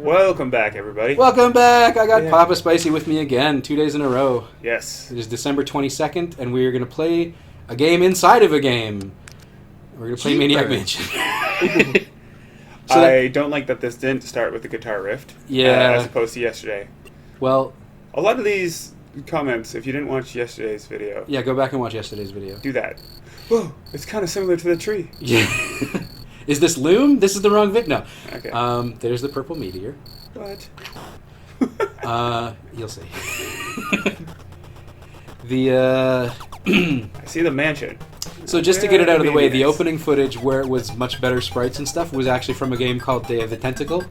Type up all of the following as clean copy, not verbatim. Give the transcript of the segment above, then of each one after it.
Welcome back, everybody. Welcome back! I got Papa Spicy with me again, 2 days in a row. Yes. It is December 22nd, and we are going to play a game inside of a game. We're going to play Maniac Mansion. I don't like that this didn't start with the guitar riff. Yeah. As opposed to yesterday. Well, a lot of these comments, if you didn't watch yesterday's video... Yeah, go back and watch yesterday's video. Do that. Whoa, it's kind of similar to the tree. Yeah. Is this Loom? This is the wrong vid. No. Okay. There's the purple meteor. What? You'll see. I see the mansion. So just to get it out of the way, the opening footage where it was much better sprites and stuff was actually from a game called Day of the Tentacle.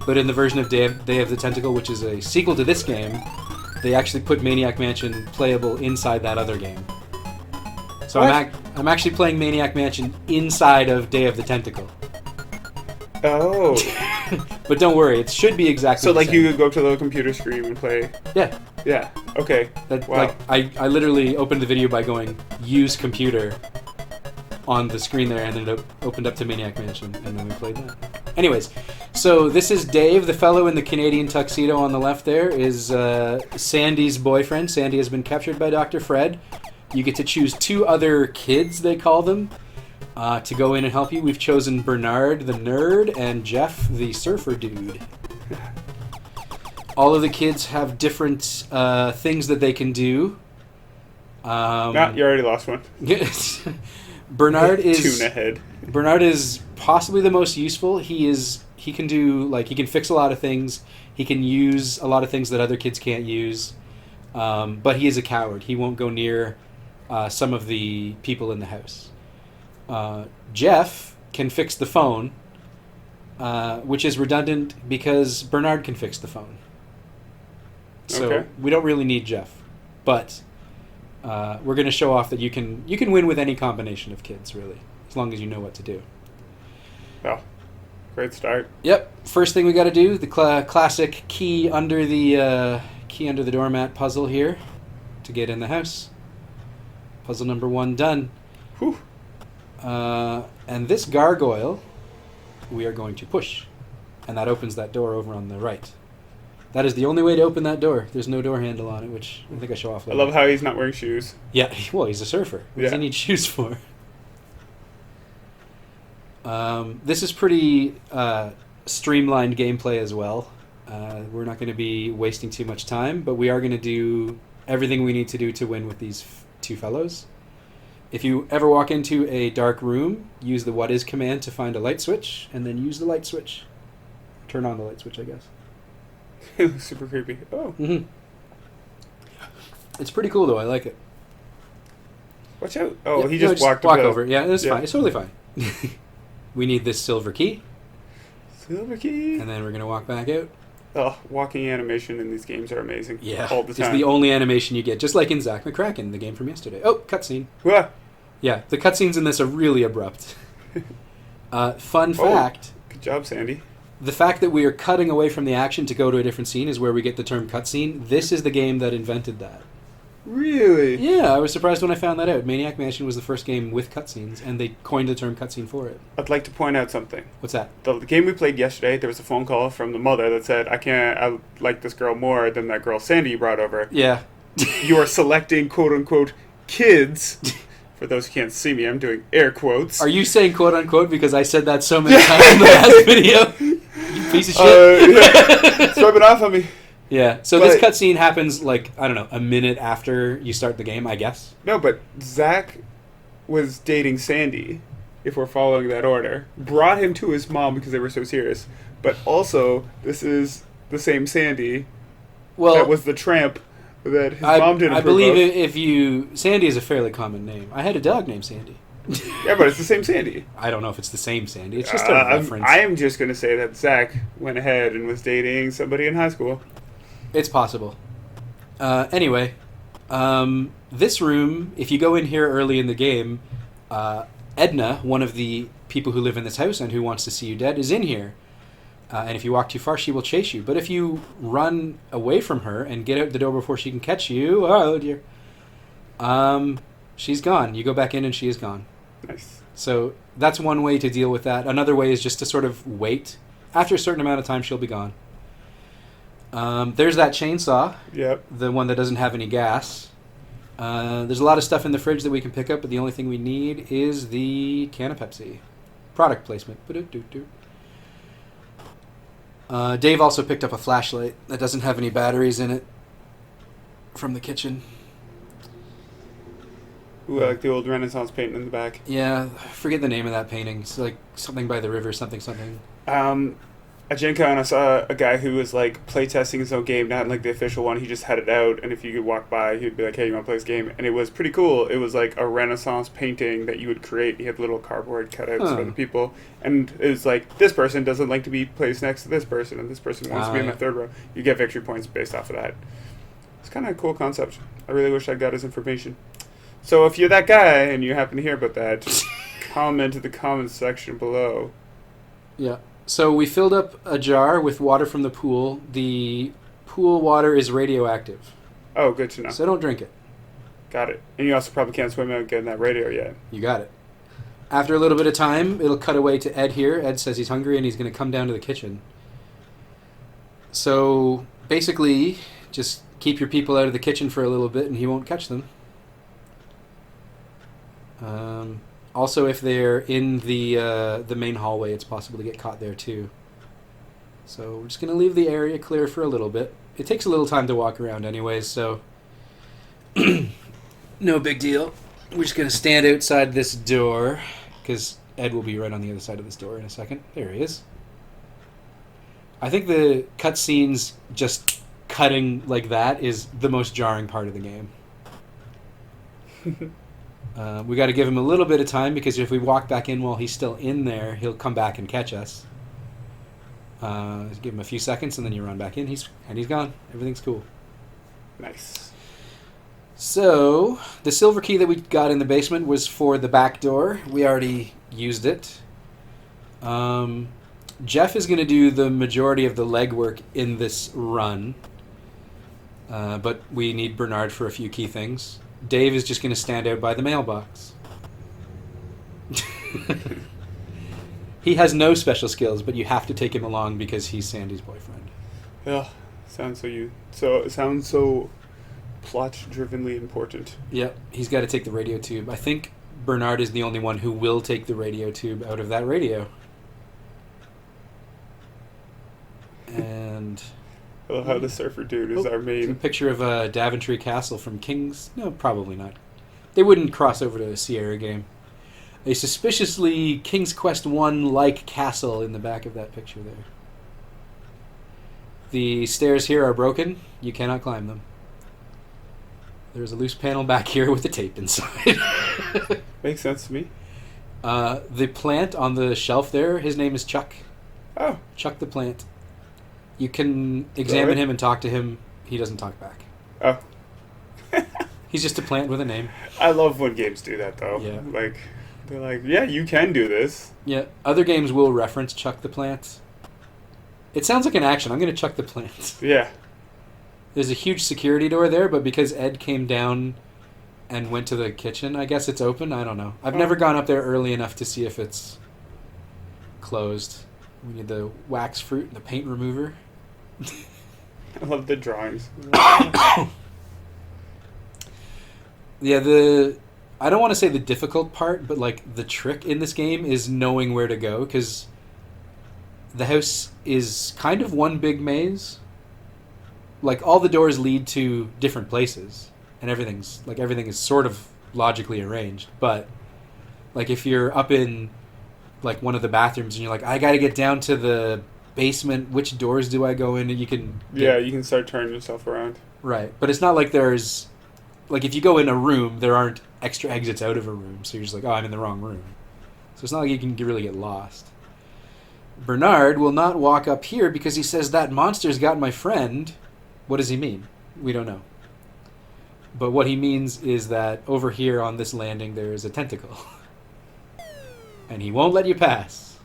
But in the version of Day of the Tentacle, which is a sequel to this game, they actually put Maniac Mansion playable inside that other game. So I'm actually playing Maniac Mansion inside of Day of the Tentacle. Oh. But don't worry, it should be exactly so the like same. You could go to the computer screen and play... Yeah. Yeah, okay. Wow. Like, I literally opened the video by going, use computer on the screen there, and then it opened up to Maniac Mansion, and then we played that. Anyways, so this is Dave, the fellow in the Canadian tuxedo on the left there, is Sandy's boyfriend. Sandy has been captured by Dr. Fred. You get to choose 2 other kids, they call them, to go in and help you. We've chosen Bernard, the nerd, and Jeff, the surfer dude. All of the kids have different things that they can do. You already lost one. Bernard is tune ahead. Bernard is possibly the most useful. He can fix a lot of things. He can use a lot of things that other kids can't use. But he is a coward. He won't go near some of the people in the house. Jeff can fix the phone, which is redundant because Bernard can fix the phone. So we don't really need Jeff, but we're going to show off that you can win with any combination of kids, really, as long as you know what to do. Well, great start. Yep. First thing we got to do, the classic key under the doormat puzzle here to get in the house. Puzzle number 1 done. Whew. And this gargoyle we are going to push, and that opens that door over on the right. That is the only way to open that door. There's no door handle on it, which I think I show off later. I love how he's not wearing shoes. Yeah, well, he's a surfer. What does he need shoes for? This is pretty streamlined gameplay as well. We're not going to be wasting too much time, but we are going to do everything we need to do to win with these 2 fellows. If you ever walk into a dark room, use the what is command to find a light switch, and then use the light switch. Turn on the light switch, I guess. It looks super creepy. Oh. Mm-hmm. It's pretty cool, though. I like it. Watch out. Oh, he just walked over. Yeah, it's fine. It's totally fine. We need this silver key. Silver key. And then we're going to walk back out. Oh, walking animation in these games are amazing. Yeah. All the time. It's the only animation you get, just like in Zack McCracken, the game from yesterday. Oh, cutscene. What? Yeah, the cutscenes in this are really abrupt. Fun fact. Good job, Sandy. The fact that we are cutting away from the action to go to a different scene is where we get the term cutscene. This is the game that invented that. Really? Yeah, I was surprised when I found that out. Maniac Mansion was the first game with cutscenes, and they coined the term cutscene for it. I'd like to point out something. What's that? The game we played yesterday, there was a phone call from the mother that said, I like this girl more than that girl Sandy brought over. Yeah. You are selecting quote-unquote kids. For those who can't see me, I'm doing air quotes. Are you saying quote-unquote because I said that so many times in the last video? You piece of shit. It's rubbing off on me. Yeah, so this cutscene happens, like, I don't know, a minute after you start the game, I guess? No, but Zach was dating Sandy, if we're following that order. Brought him to his mom because they were so serious. But also, this is the same Sandy that was the tramp that his mom didn't approve I believe of. if you... Sandy is a fairly common name. I had a dog named Sandy. Yeah, but it's the same Sandy. I don't know if it's the same Sandy. It's just a reference. I am just going to say that Zach went ahead and was dating somebody in high school. It's possible. Anyway, this room, if you go in here early in the game, Edna, one of the people who live in this house and who wants to see you dead, is in here. And if you walk too far, she will chase you. But if you run away from her and get out the door before she can catch you, oh dear, she's gone. You go back in and she is gone. Nice. So that's one way to deal with that. Another way is just to sort of wait. After a certain amount of time, she'll be gone. There's that chainsaw, Yep. the one that doesn't have any gas. There's a lot of stuff in the fridge that we can pick up, but the only thing we need is the can of Pepsi. Product placement. Dave also picked up a flashlight that doesn't have any batteries in it from the kitchen. Ooh, I like the old Renaissance painting in the back. Yeah, I forget the name of that painting. It's like something by the river, something. At Gen Con, I saw a guy who was like playtesting his own game, not like the official one. He just had it out, and if you could walk by, he'd be like, "Hey, you want to play this game?" And it was pretty cool. It was like a Renaissance painting that you would create. You had little cardboard cutouts for the people, and it was like this person doesn't like to be placed next to this person, and this person wants to be in the third row. You get victory points based off of that. It's kind of a cool concept. I really wish I got his information. So if you're that guy and you happen to hear about that, just comment in the comments section below. Yeah. So we filled up a jar with water from the pool. The pool water is radioactive. Oh, good to know. So don't drink it. Got it. And you also probably can't swim out getting that radio yet. You got it. After a little bit of time, it'll cut away to Ed here. Ed says he's hungry and he's going to come down to the kitchen. So basically, just keep your people out of the kitchen for a little bit and he won't catch them. Also, if they're in the main hallway, it's possible to get caught there too. So we're just going to leave the area clear for a little bit. It takes a little time to walk around anyways, so no big deal. We're just going to stand outside this door, because Ed will be right on the other side of this door in a second. There he is. I think the cutscenes just cutting like that is the most jarring part of the game. We got to give him a little bit of time, because if we walk back in while he's still in there, he'll come back and catch us. Give him a few seconds, and then you run back in. He's gone. Everything's cool. Nice. So the silver key that we got in the basement was for the back door. We already used it. Jeff is going to do the majority of the legwork in this run, but we need Bernard for a few key things. Dave is just going to stand out by the mailbox. He has no special skills, but you have to take him along because he's Sandy's boyfriend. Yeah, sounds so plot-drivenly important. Yep, he's got to take the radio tube. I think Bernard is the only one who will take the radio tube out of that radio. And I love how the surfer dude is our a main. picture of Daventry Castle from King's... No, probably not. They wouldn't cross over to a Sierra game. A suspiciously King's Quest 1-like castle in the back of that picture there. The stairs here are broken. You cannot climb them. There's a loose panel back here with the tape inside. Makes sense to me. The plant on the shelf there, his name is Chuck. Oh. Chuck the plant. You can examine him and talk to him. He doesn't talk back. Oh. He's just a plant with a name. I love when games do that, though. Yeah. Like, they're like, yeah, you can do this. Yeah. Other games will reference Chuck the plant. It sounds like an action. I'm going to chuck the plant. Yeah. There's a huge security door there, but because Ed came down and went to the kitchen, I guess it's open. I don't know. I've never gone up there early enough to see if it's closed. We need the wax fruit and the paint remover. I love the drawings. Yeah, I don't want to say the difficult part, but like the trick in this game is knowing where to go, because the house is kind of one big maze. Like all the doors lead to different places, and everything is sort of logically arranged. But like if you're up in like one of the bathrooms and you're like, I got to get down to the basement, which doors do I go in? And you can you can start turning yourself around. Right, but it's not like there's like if you go in a room, there aren't extra exits out of a room, so you're just like, oh, I'm in the wrong room. So it's not like you can really get lost. Bernard will not walk up here because he says that monster's got my friend. What does he mean? We don't know. But what he means is that over here on this landing there is a tentacle. And he won't let you pass.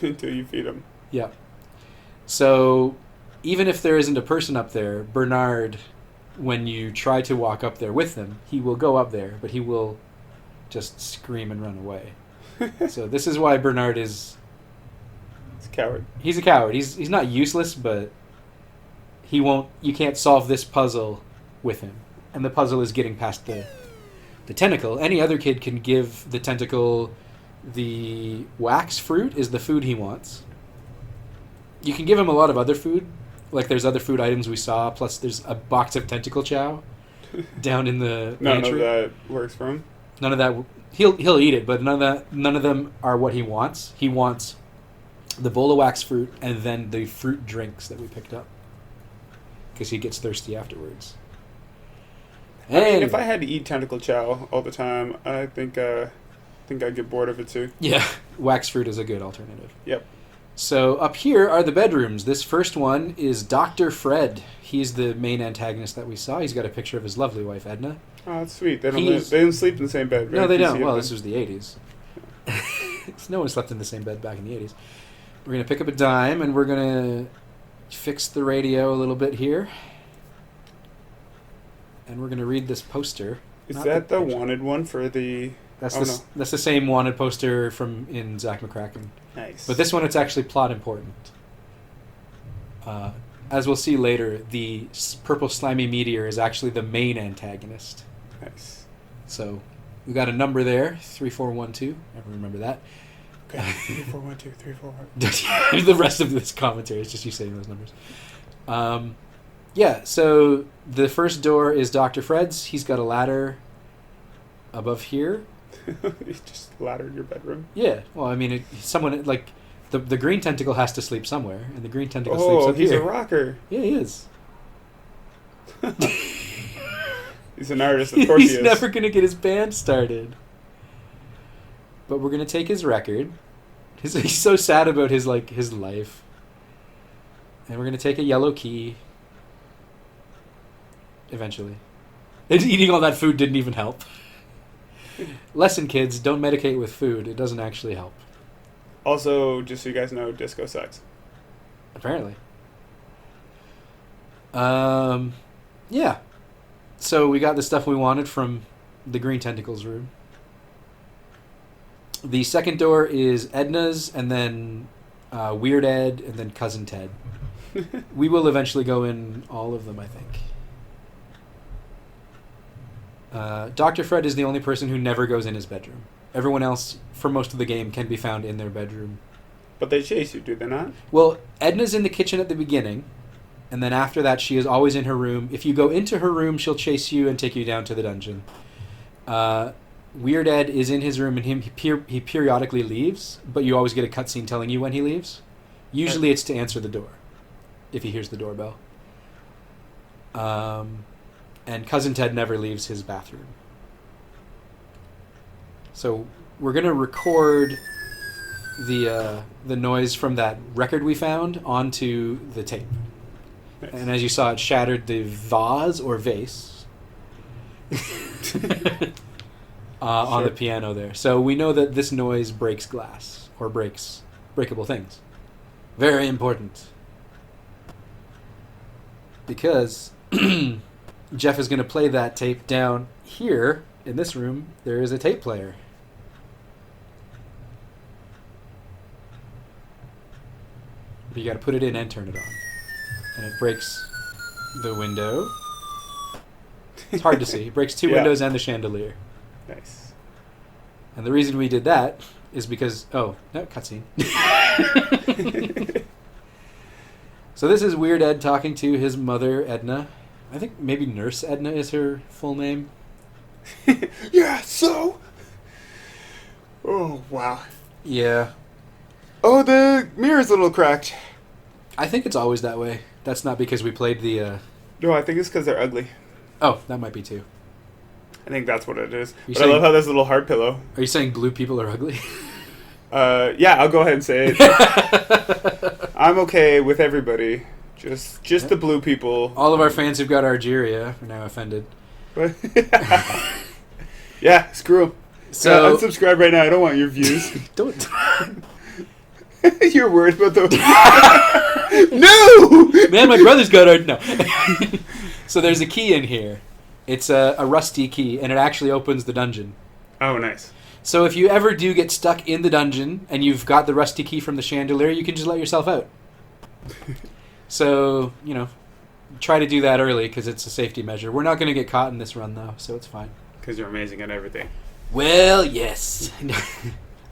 Until you feed him. Yeah. So even if there isn't a person up there, Bernard, when you try to walk up there with him, he will go up there, but he will just scream and run away. So this is why Bernard is... He's a coward. He's a coward. He's not useless, but You can't solve this puzzle with him. And the puzzle is getting past the tentacle. Any other kid can give the tentacle the wax fruit is the food he wants. You can give him a lot of other food. Like there's other food items we saw, plus there's a box of tentacle chow down in the None pantry. of that works for him. None of that. He'll eat it, but none of them are what he wants. He wants the bowl of wax fruit and then the fruit drinks that we picked up, because he gets thirsty afterwards. I mean, Anyway. if I had to eat tentacle chow all the time, I think I'd get bored of it too. Yeah, wax fruit is a good alternative. Yep. So up here are the bedrooms. This first one is Dr. Fred. He's the main antagonist that we saw. He's got a picture of his lovely wife, Edna. Oh, that's sweet. They don't sleep in the same bed. No, they PC don't. Well, of this them. was the 80s. No one slept in the same bed back in the 80s. We're going to pick up a dime, and we're going to fix the radio a little bit here. And we're going to read this poster. Is Not that the picture. wanted one for the... That's Oh, the no. that's the same wanted poster in Zach McCracken. Nice. But this one, it's actually plot important. As we'll see later, the purple slimy meteor is actually the main antagonist. Nice. So we got a number there, 3412. Never remember that. Okay. 3, 4, 1, 2, 3, 4, 1. The rest of this commentary is just you saying those numbers. Yeah, so the first door is Dr. Fred's. He's got a ladder above here. You just laddered your bedroom. Yeah, well, I mean, someone, like, the green tentacle has to sleep somewhere, and the green tentacle sleeps up he's here. a rocker. Yeah, he is. He's an artist, of course he He's is. never going to get his band started. But we're going to take his record. He's so sad about his life. And we're going to take a yellow key. Eventually. And eating all that food didn't even help. Lesson, kids, don't medicate with food. It doesn't actually help. Also, just so you guys know, disco sucks. Apparently. Yeah. So we got the stuff we wanted from the Green Tentacles room. The second door is Edna's, and then Weird Ed, and then Cousin Ted. We will eventually go in all of them, I think. Dr. Fred is the only person who never goes in his bedroom. Everyone else, for most of the game, can be found in their bedroom. But they chase you, do they not? Well, Edna's in the kitchen at the beginning, and then after that, she is always in her room. If you go into her room, she'll chase you and take you down to the dungeon. Weird Ed is in his room, and he periodically leaves, but you always get a cutscene telling you when he leaves. Usually it's to answer the door, if he hears the doorbell. And Cousin Ted never leaves his bathroom. So we're going to record the noise from that record we found onto the tape. Nice. And as you saw, it shattered the vase or vase on the piano there. So we know that this noise breaks glass or breaks breakable things. Very important. Because Jeff is going to play that tape down here in this room. There is a tape player. But you got to put it in and turn it on. And it breaks the window. It's hard to see. It breaks two Yeah. windows and the chandelier. Nice. And the reason we did that is because... Oh, no, cutscene. So this is Weird Ed talking to his mother, Edna. I think maybe Nurse Edna is her full name. Yeah, so... Oh, wow. Yeah. Oh, the mirror's a little cracked. I think it's always that way. That's not because we played the... No, I think it's because they're ugly. Oh, that might be too. I think that's what it is. You But I saying- love how there's a little heart pillow. Are you saying blue people are ugly? Yeah, I'll go ahead and say it. I'm okay with everybody. Just the blue people. All of our fans who've got Argeria are now offended. But yeah, screw them. So unsubscribe right now. I don't want your views. don't. You're worried about the... No! Man, my brother's got art. No. So there's a key in here. It's a rusty key, and it actually opens the dungeon. Oh, nice. So if you ever do get stuck in the dungeon and you've got the rusty key from the chandelier, you can just let yourself out. So, try to do that early because it's a safety measure. We're not going to get caught in this run, though, so it's fine. Because you're amazing at everything. Well, yes.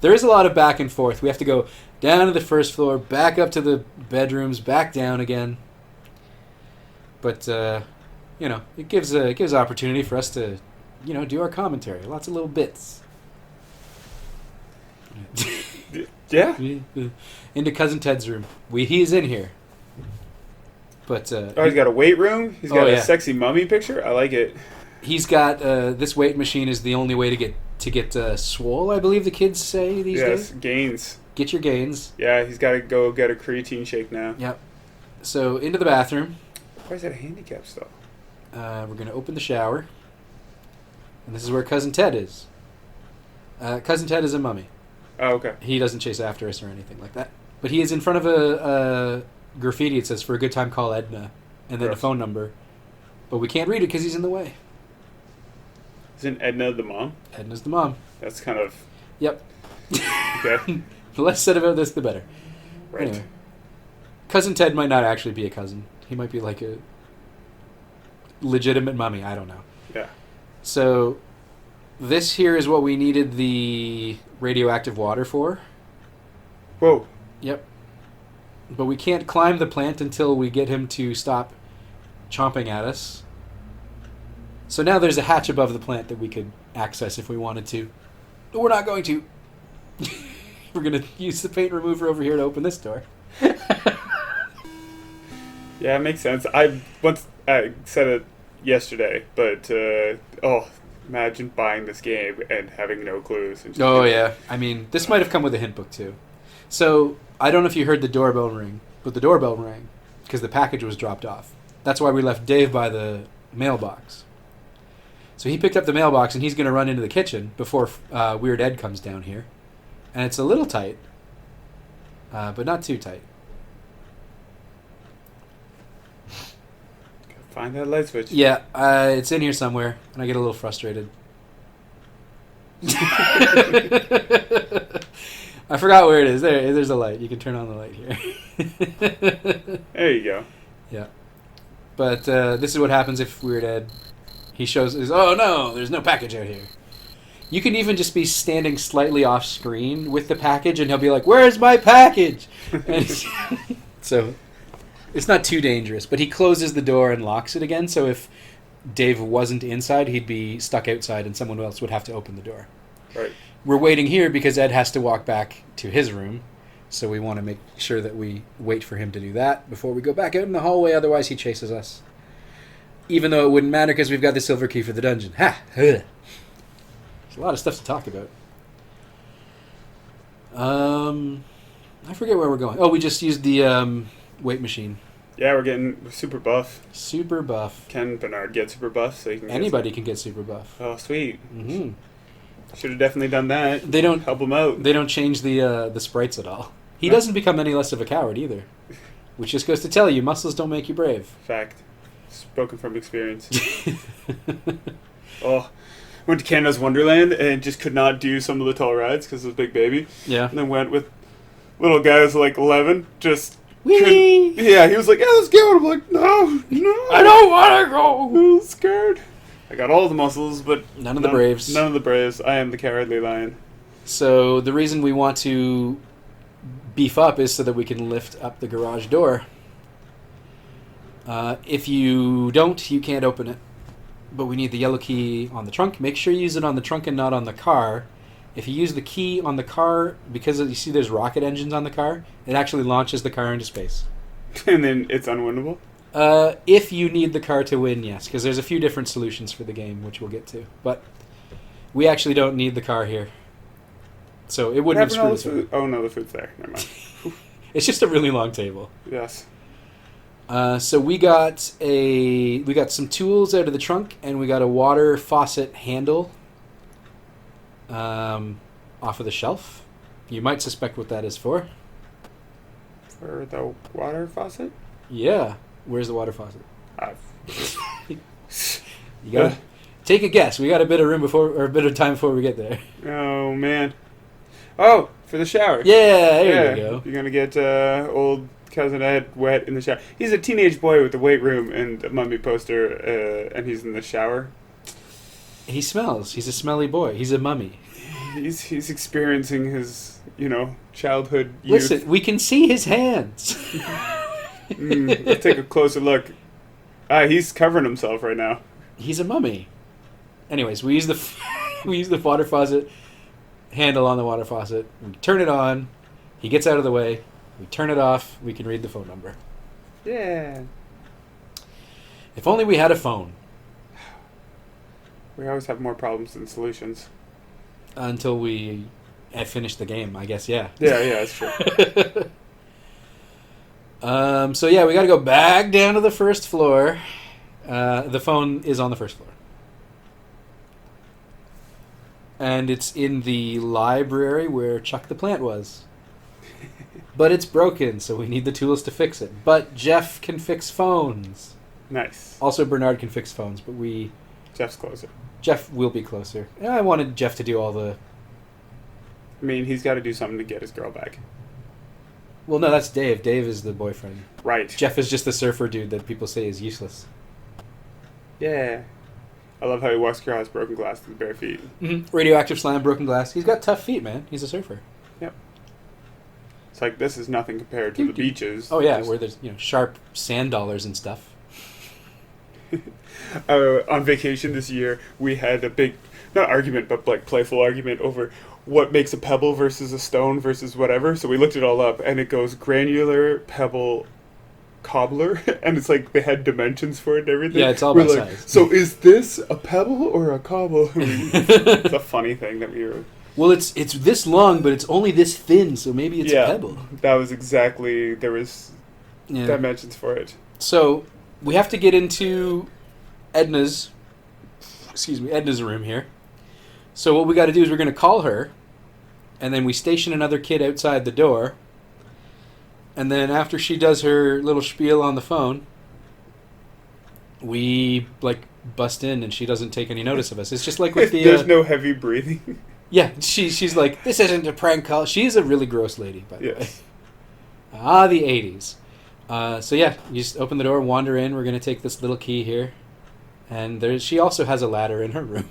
There is a lot of back and forth. We have to go down to the first floor, back up to the bedrooms, back down again. But, it gives opportunity for us to, do our commentary. Lots of little bits. Yeah. Into Cousin Ted's room. He's in here. But he's got a weight room. He's got yeah. a sexy mummy picture. I like it. He's got this weight machine is the only way to get swole. I believe the kids say these days. Yes, gains. Get your gains. Yeah, he's got to go get a creatine shake now. Yep. So into the bathroom. Why is that a handicap stuff? We're gonna open the shower, and this is where Cousin Ted is. Cousin Ted is a mummy. Oh, okay. He doesn't chase after us or anything like that. But he is in front of a graffiti. It says, "For a good time, call Edna," and then a phone number. But we can't read it because he's in the way. Isn't Edna the mom? Edna's the mom. That's kind of... Yep. Okay. The less said about this, the better. Right. Anyway. Cousin Ted might not actually be a cousin. He might be like a legitimate mummy. I don't know. Yeah. So, this here is what we needed the radioactive water for. Whoa. Yep. But we can't climb the plant until we get him to stop chomping at us. So now there's a hatch above the plant that we could access if we wanted to. But we're not going to. We're going to use the paint remover over here to open this door. Yeah, it makes sense. I said it yesterday, but imagine buying this game and having no clues. And Yeah. I mean, this might have come with a hint book too. So, I don't know if you heard the doorbell ring, but the doorbell rang because the package was dropped off. That's why we left Dave by the mailbox. So he picked up the mailbox and he's going to run into the kitchen before Weird Ed comes down here. And it's a little tight, but not too tight. Find that light switch. Yeah, it's in here somewhere, and I get a little frustrated. I forgot where it is. There's a light. You can turn on the light here. There you go. Yeah. But this is what happens if Weird Ed... He shows... Oh, no! There's no package out here. You can even just be standing slightly off screen with the package, and he'll be like, "Where's my package?" And so... It's not too dangerous, but he closes the door and locks it again, so if Dave wasn't inside, he'd be stuck outside and someone else would have to open the door. Right. We're waiting here because Ed has to walk back to his room, so we want to make sure that we wait for him to do that before we go back out in the hallway, otherwise he chases us. Even though it wouldn't matter because we've got the silver key for the dungeon. Ha! There's a lot of stuff to talk about. I forget where we're going. Oh, we just used the... weight machine. Yeah, we're getting super buff. Super buff. Can Bernard get super buff so he can? Anybody can get super buff. Oh, sweet. Mm-hmm. Should have definitely done that. They don't help him out. They don't change the sprites at all. He doesn't become any less of a coward either, which just goes to tell you, muscles don't make you brave. Fact. Spoken from experience. Went to Canada's Wonderland and just could not do some of the tall rides because it was a big baby. Yeah. And then went with little guys like 11, just... Whee! Yeah, he was like, "Yeah, let's go." I'm like, no, I don't want to go. I'm scared. I got all the muscles, but none of the braves. None of the braves. I am the cowardly lion. So the reason we want to beef up is so that we can lift up the garage door. If you don't, you can't open it. But we need the yellow key on the trunk. Make sure you use it on the trunk and not on the car. If you use the key on the car, because you see there's rocket engines on the car, it actually launches the car into space. And then it's unwinnable? If you need the car to win, yes, because there's a few different solutions for the game, which we'll get to. But we actually don't need the car here. So it wouldn't have screwed us over. Oh, no, the food's there. Never mind. It's just a really long table. Yes. So we got some tools out of the trunk, and we got a water faucet handle off of the shelf. You might suspect what that is for. For the water faucet? Yeah. Where's the water faucet? You gotta take a guess. We got a bit of time before we get there. Oh man. Oh, for the shower. Yeah, there you go. You're gonna get old cousin Ed wet in the shower. He's a teenage boy with a weight room and a mummy poster, and he's in the shower. He smells. He's a smelly boy. He's a mummy. He's experiencing his, childhood youth. Listen, we can see his hands. Let's take a closer look. He's covering himself right now. He's a mummy. Anyways, we use the water faucet handle on the water faucet. We turn it on. He gets out of the way. We turn it off. We can read the phone number. Yeah. If only we had a phone. We always have more problems than solutions. Until we finish the game, I guess, yeah. Yeah, that's true. So yeah, we got to go back down to the first floor. The phone is on the first floor. And it's in the library where Chuck the Plant was. But it's broken, so we need the tools to fix it. But Jeff can fix phones. Nice. Also, Bernard can fix phones, but Jeff's closer. Jeff will be closer. I wanted Jeff to do all the... I mean, he's got to do something to get his girl back. Well, no, that's Dave. Dave is the boyfriend. Right. Jeff is just the surfer dude that people say is useless. Yeah. I love how he walks across broken glass with bare feet. Mm-hmm. Radioactive slam, broken glass. He's got tough feet, man. He's a surfer. Yep. It's like, this is nothing compared to the beaches. Oh, yeah, where there's sharp sand dollars and stuff. On vacation this year, we had a big, not argument, but like playful argument over what makes a pebble versus a stone versus whatever. So we looked it all up, and it goes granular, pebble, cobbler, and it's like they had dimensions for it and everything. Yeah, it's all about size. So is this a pebble or a cobble? It's a funny thing that we were... Well, it's this long, but it's only this thin, so maybe it's a pebble. That was exactly... There was dimensions for it. So we have to get into Edna's room here. So what we got to do is we're going to call her, and then we station another kid outside the door. And then after she does her little spiel on the phone, we bust in, and she doesn't take any notice of us. It's just like with the... There's no heavy breathing. Yeah, she's like, this isn't a prank call. She's a really gross lady, by the way. The 80s. So yeah, you just open the door, wander in. We're going to take this little key here. And she also has a ladder in her room.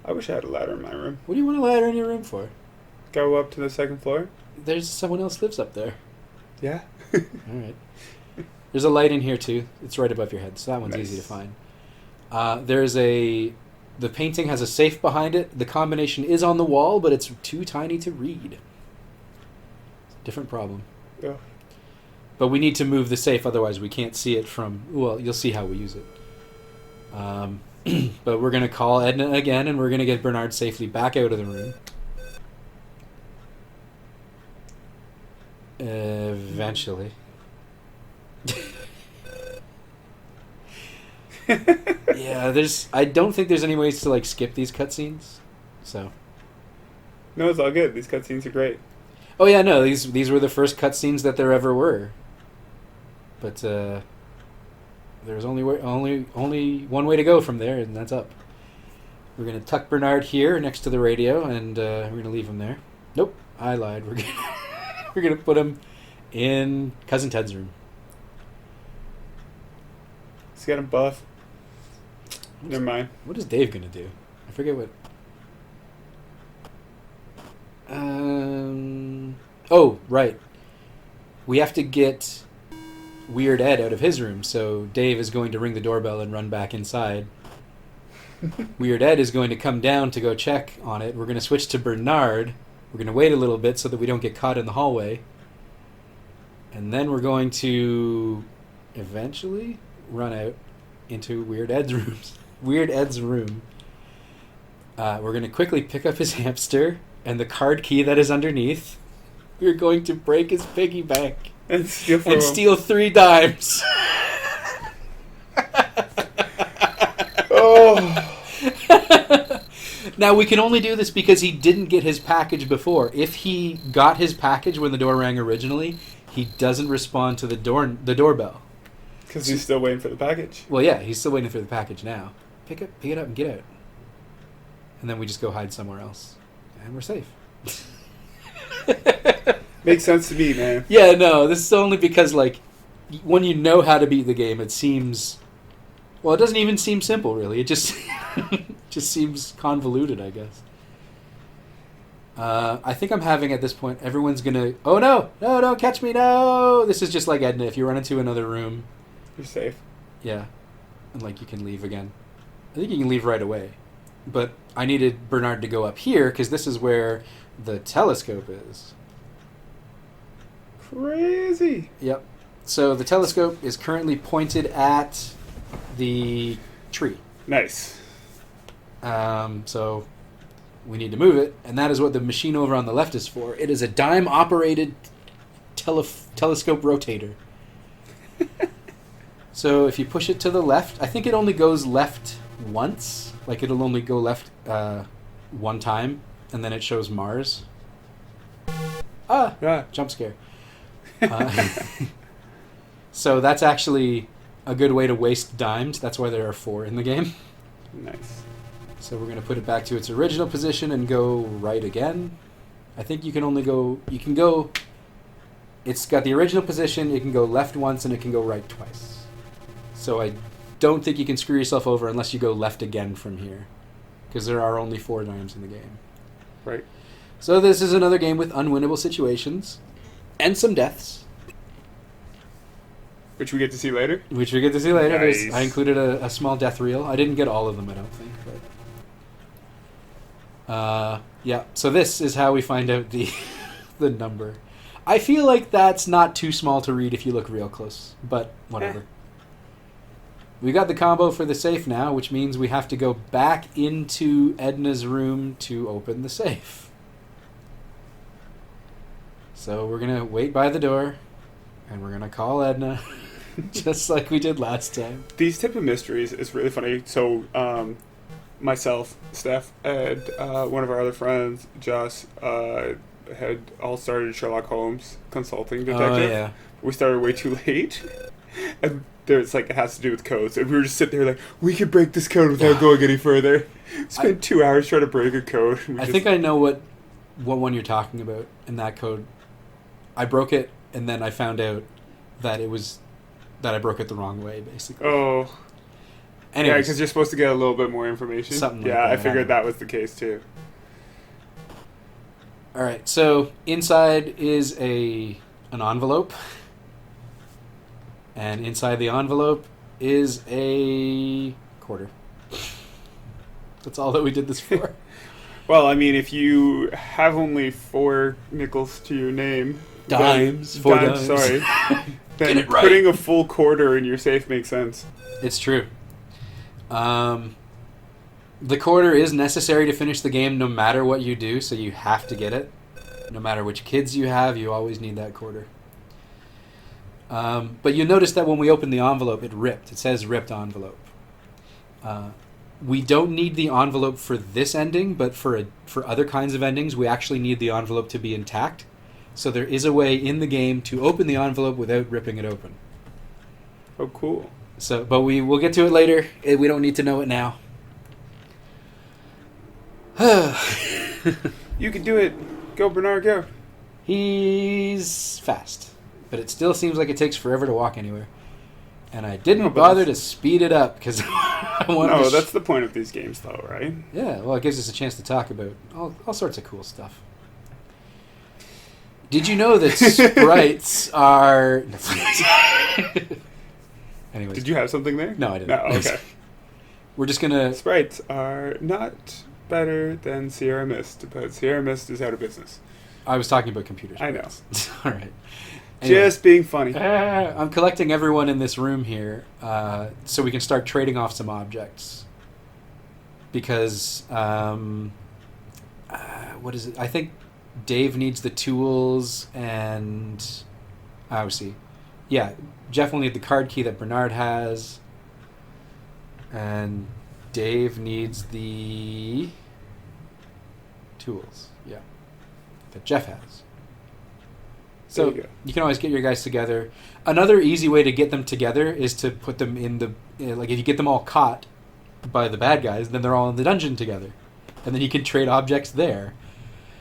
I wish I had a ladder in my room. What do you want a ladder in your room for? Go up to the second floor? There's someone else lives up there. Yeah? All right. There's a light in here, too. It's right above your head, so that one's easy to find. The painting has a safe behind it. The combination is on the wall, but it's too tiny to read. Different problem. Yeah. But we need to move the safe, otherwise we can't see it from... Well, you'll see how we use it. But we're going to call Edna again, and we're going to get Bernard safely back out of the room. Eventually. Yeah, I don't think there's any ways to skip these cutscenes. So. No, it's all good. These cutscenes are great. Oh yeah, no, these were the first cutscenes that there ever were. But there's only one way to go from there, and that's up. We're gonna tuck Bernard here next to the radio, and we're gonna leave him there. Nope, I lied. We're gonna put him in Cousin Ted's room. He's got him buff. Never mind. What is Dave gonna do? I forget what. Oh, right. We have to get Weird Ed out of his room, so Dave is going to ring the doorbell and run back inside. Weird Ed is going to come down to go check on it. We're going to switch to Bernard. We're going to wait a little bit so that we don't get caught in the hallway. And then we're going to eventually run out into Weird Ed's room. We're going to quickly pick up his hamster and the card key that is underneath. We're going to break his piggy bank and steal 3 dimes. Oh. Now, we can only do this because he didn't get his package before. If he got his package when the door rang originally, he doesn't respond to the doorbell. Because he's still waiting for the package. Well, yeah, he's still waiting for the package now. Pick it up and get out. And then we just go hide somewhere else. And we're safe. Makes sense to me, man. Yeah, no, this is only because, like, when you know how to beat the game, it seems... Well, it doesn't even seem simple, really. It just just seems convoluted, I guess. I think I'm having, at this point, everyone's gonna... Oh, no! No, don't catch me, no! This is just like Edna. If you run into another room... You're safe. Yeah. And, like, you can leave again. I think you can leave right away. But I needed Bernard to go up here, because this is where the telescope is. Crazy. Yep. So the telescope is currently pointed at the tree. Nice. So we need to move it, and that is what the machine over on the left is for. It is a dime-operated telescope rotator. So if you push it to the left, I think it only goes left once. Like, it'll only go left one time, and then it shows Mars. Yeah. Jump scare. So that's actually a good way to waste dimes. That's why there are 4 in the game. Nice. So we're going to put it back to its original position and go right again. I think you can only go... You can go... It's got the original position, it can go left once, and it can go right twice. So I don't think you can screw yourself over unless you go left again from here. Because there are only 4 dimes in the game. Right. So this is another game with unwinnable situations. And some deaths. Which we get to see later? Which we get to see later. Nice. I included a small death reel. I didn't get all of them, I don't think. But yeah, so this is how we find out the the number. I feel like that's not too small to read if you look real close, but whatever. We got the combo for the safe now, which means we have to go back into Edna's room to open the safe. So we're going to wait by the door, and we're going to call Edna, just like we did last time. These type of mysteries is really funny. So, myself, Steph, and one of our other friends, Joss, had all started Sherlock Holmes consulting detective. Oh, yeah. We started way too late. And there's like, it has to do with codes. And we were just sitting there like, we could break this code without going any further. Spent 2 hours trying to break a code. I think I know what one you're talking about in that code. I broke it, and then I found out that I broke it the wrong way, basically. Oh. Anyways, Yeah, because you're supposed to get a little bit more information. Something like yeah, that. I figured that was the case too. all right, so inside is an envelope. And inside the envelope is a quarter. That's all that we did this for. Well, I mean, if you have only 4 nickels to your name... Dimes. 4 dimes. Sorry. Then Get it right. putting a full quarter in your safe makes sense. It's true. The quarter is necessary to finish the game no matter what you do, so you have to get it. No matter which kids you have, you always need that quarter. But you notice that when we open the envelope, it ripped. It says ripped envelope. We don't need the envelope for this ending, but for other kinds of endings, we actually need the envelope to be intact. So there is a way in the game to open the envelope without ripping it open. Oh, cool. So, but we'll get to it later. We don't need to know it now. You can do it. Go, Bernard, go. He's fast, but it still seems like it takes forever to walk anywhere. And I didn't No, but bother to that's- speed it up because I wanted No, to... that's the point of these games, though, right? Yeah, well, it gives us a chance to talk about all sorts of cool stuff. Did you know that sprites are... Anyways. Did you have something there? No, I didn't. No, okay. We're just going to... Sprites are not better than Sierra Mist, but Sierra Mist is out of business. I was talking about computers. I know. All right. Anyway. Just being funny. I'm collecting everyone in this room here so we can start trading off some objects. Because, what is it? I think Dave needs the tools and... Oh, see. Yeah, Jeff will need the card key that Bernard has. And Dave needs the tools, yeah, that Jeff has. So There you go. you can always get your guys together. Another easy way to get them together is to put them in the... like, if you get them all caught by the bad guys, then they're all in the dungeon together. And then you can trade objects there.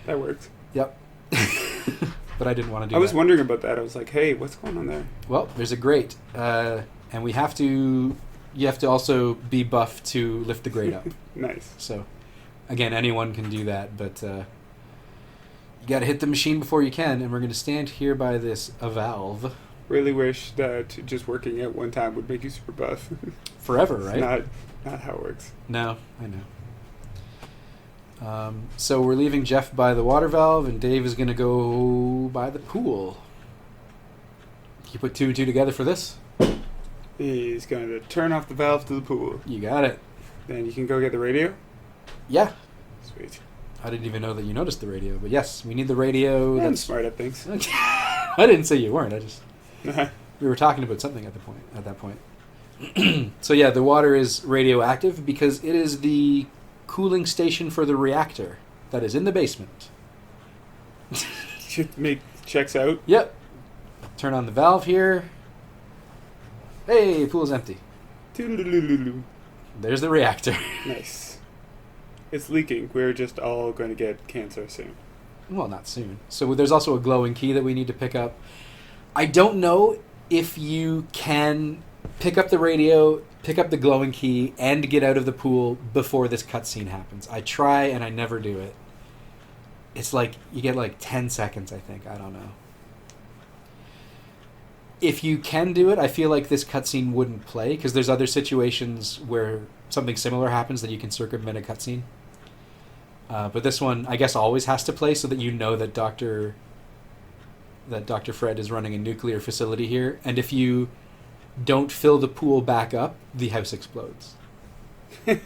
That works. Yep. but I didn't want to do I was that. wondering about that. I was like, hey, what's going on there? Well, there's a grate, and we have to. You have to also be buff to lift the grate up. Nice. So, again, anyone can do that, but you got to hit the machine before you can. And we're going to stand here by this valve Really wish that just working at one time would make you super buff. forever, It's right? not how it works. No, I know. So we're leaving Jeff by the water valve, and Dave is going to go by the pool. You put 2 and 2 together for this? He's going to turn off the valve to the pool. You got it. Then you can go get the radio. Yeah. Sweet. I didn't even know that you noticed the radio, but yes, we need the radio. I'm That's smart at things. I didn't say you weren't. I just we were talking about something at that point. So yeah, the water is radioactive because it is the cooling station for the reactor that is in the basement. Checks out. Yep. Turn on the valve here. Hey, pool's empty. Toodaloo. There's the reactor. Nice. It's leaking. We're just all going to get cancer soon. Well, not soon. So there's also a glowing key that we need to pick up. I don't know if you can pick up the radio, pick up the glowing key, and get out of the pool before this cutscene happens. I try and I never do it. It's like you get like 10 seconds, I think. I don't know. If you can do it, I feel like this cutscene wouldn't play because there's other situations where something similar happens that you can circumvent a cutscene. But this one, I guess, always has to play so that you know that Dr. Fred is running a nuclear facility here, and if you don't fill the pool back up, the house explodes. And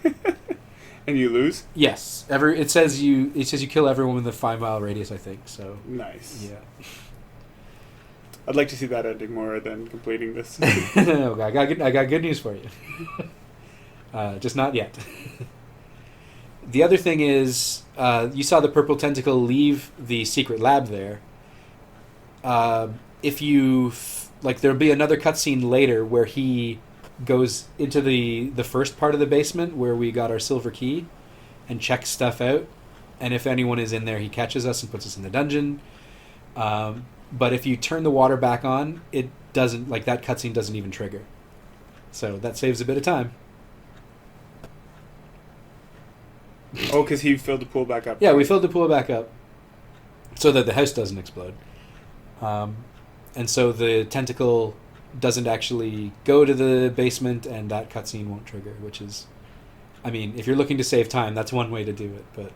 you lose? Yes. It says you kill everyone within a 5-mile radius, I think. So Nice. yeah. I'd like to see that ending more than completing this. No, I got good news for you. Just not yet. The other thing is, you saw the purple tentacle leave the secret lab there. If you there'll be another cutscene later where he goes into the first part of the basement where we got our silver key and checks stuff out. And if anyone is in there, he catches us and puts us in the dungeon. But if you turn the water back on, it doesn't, that cutscene doesn't even trigger. So that saves a bit of time. Oh, because he filled the pool back up. Yeah, we filled the pool back up so that the house doesn't explode. And so the tentacle doesn't actually go to the basement, and that cutscene won't trigger, which is, I mean, if you're looking to save time, that's one way to do it, but...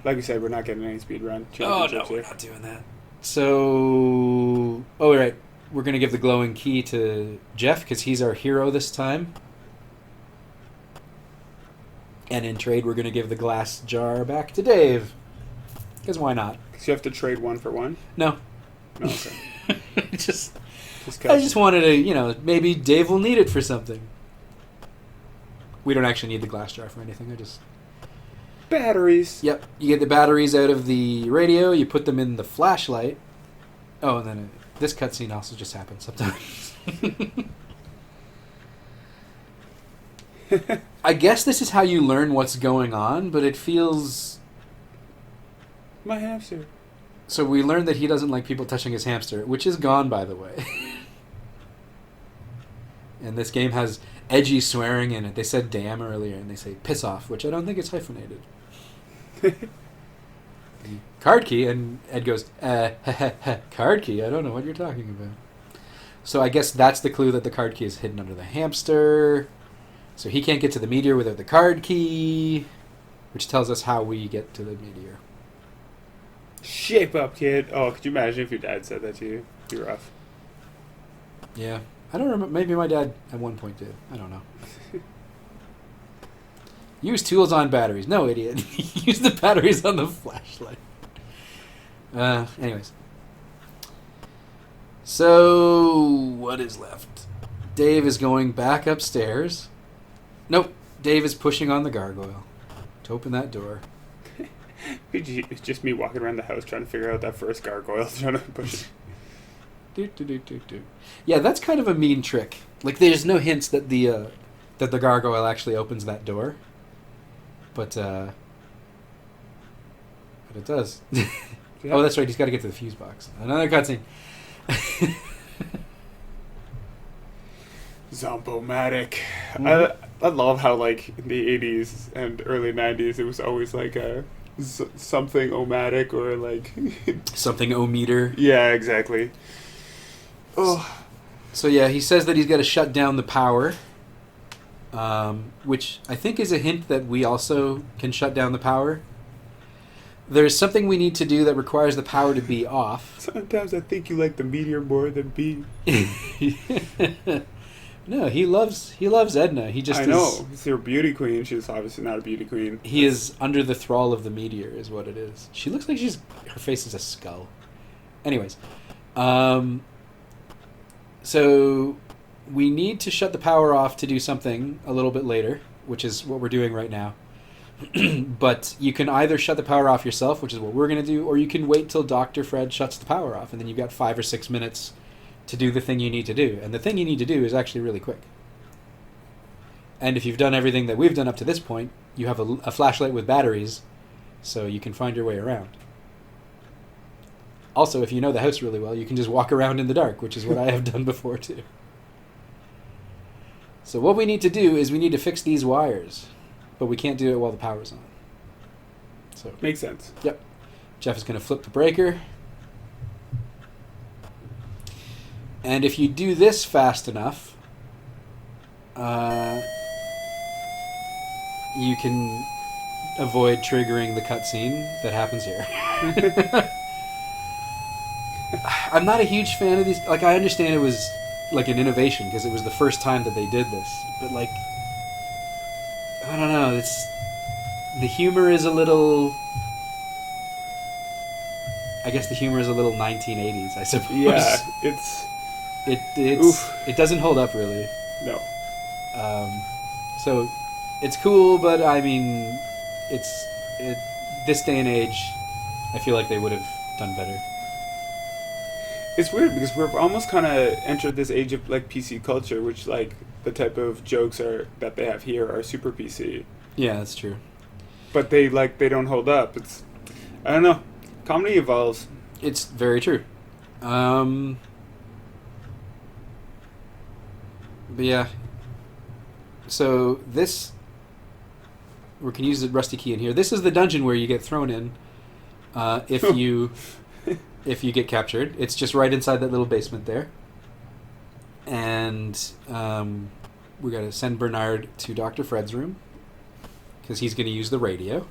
Like we said, we're not getting any speed run. Oh, no, we're not doing that. So... Oh, right. We're going to give the glowing key to Jeff, because he's our hero this time. And in trade, we're going to give the glass jar back to Dave. Because why not? Because you have to trade 1 for 1? No. No, okay. I just wanted to, maybe Dave will need it for something. We don't actually need the glass jar for anything. Batteries. Yep. You get the batteries out of the radio. You put them in the flashlight. Oh, and then this cutscene also just happens sometimes. I guess this is how you learn what's going on, but it feels... My hamster. So we learned that he doesn't like people touching his hamster, which is gone, by the way. And this game has edgy swearing in it. They said damn earlier, and they say piss off, which I don't think is hyphenated. Card key, and Ed goes, card key? I don't know what you're talking about. So I guess that's the clue that the card key is hidden under the hamster. So he can't get to the meteor without the card key, which tells us how we get to the meteor. Shape up, kid. Oh, could you imagine if your dad said that to you? It'd be rough. Yeah. I don't remember. Maybe my dad at one point did. I don't know. Use tools on batteries. No, idiot. Use the batteries on the flashlight. Anyways. So, what is left? Dave is going back upstairs. Nope. Dave is pushing on the gargoyle to open that door. It's just me walking around the house trying to figure out that first gargoyle, trying to push it. Yeah, that's kind of a mean trick. There's no hints that the gargoyle actually opens that door. But, But it does. Yeah. Oh, that's right. He's got to get to the fuse box. Another cutscene. Zombomatic. Mhm. I love how like in the 80s and early 90s it was always like a something omatic or like Something O-meter. yeah, exactly. Oh, So yeah, he says that he's got to shut down the power, which I think is a hint that we also can shut down the power. There's something we need to do that requires the power to be off. sometimes I think you like the meteor more than B. No, he loves Edna. He just I is, know. It's your beauty queen. She's obviously not a beauty queen. he is under the thrall of the meteor, is what it is. She looks like her face is a skull. Anyways, so we need to shut the power off to do something a little bit later, which is what we're doing right now. But you can either shut the power off yourself, which is what we're going to do, or you can wait till Dr. Fred shuts the power off, and then you've got 5 or 6 minutes to do the thing you need to do. And the thing you need to do is actually really quick. And if you've done everything that we've done up to this point, you have a flashlight with batteries, so you can find your way around. Also, if you know the house really well, you can just walk around in the dark, which is what I have done before too. So what we need to do is we need to fix these wires, but we can't do it while the power's on. So Makes sense. Yep. Jeff is going to flip the breaker. And if you do this fast enough, you can avoid triggering the cutscene that happens here. I'm not a huge fan of these. Like, I understand it was like an innovation because it was the first time that they did this. But like, I don't know. The humor is a little. I guess the humor is a little 1980s, I suppose. Yeah, it's it doesn't hold up really. no. So it's cool, but I mean, this day and age, I feel like they would have done better. It's weird because we're almost kind of entered this age of like PC culture, which like the type of jokes that they have here are super PC, Yeah, that's true. but they don't hold up. It's I don't know. Comedy evolves. It's very true. But yeah. So this, we can use the rusty key in here. This is the dungeon where you get thrown in if you get captured. It's just right inside that little basement there. And we got to send Bernard to Dr. Fred's room because he's going to use the radio.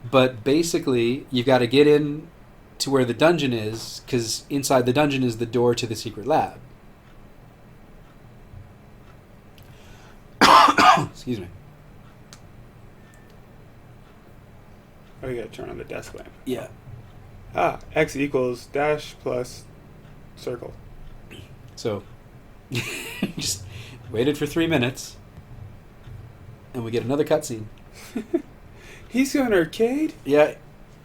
But basically, you've got to get in to where the dungeon is, because inside the dungeon is the door to the secret lab. Excuse me. Oh, you gotta turn on the desk lamp. Yeah. X equals dash plus circle. So, just waited for 3 minutes, and we get another cutscene. He's got an arcade? Yeah.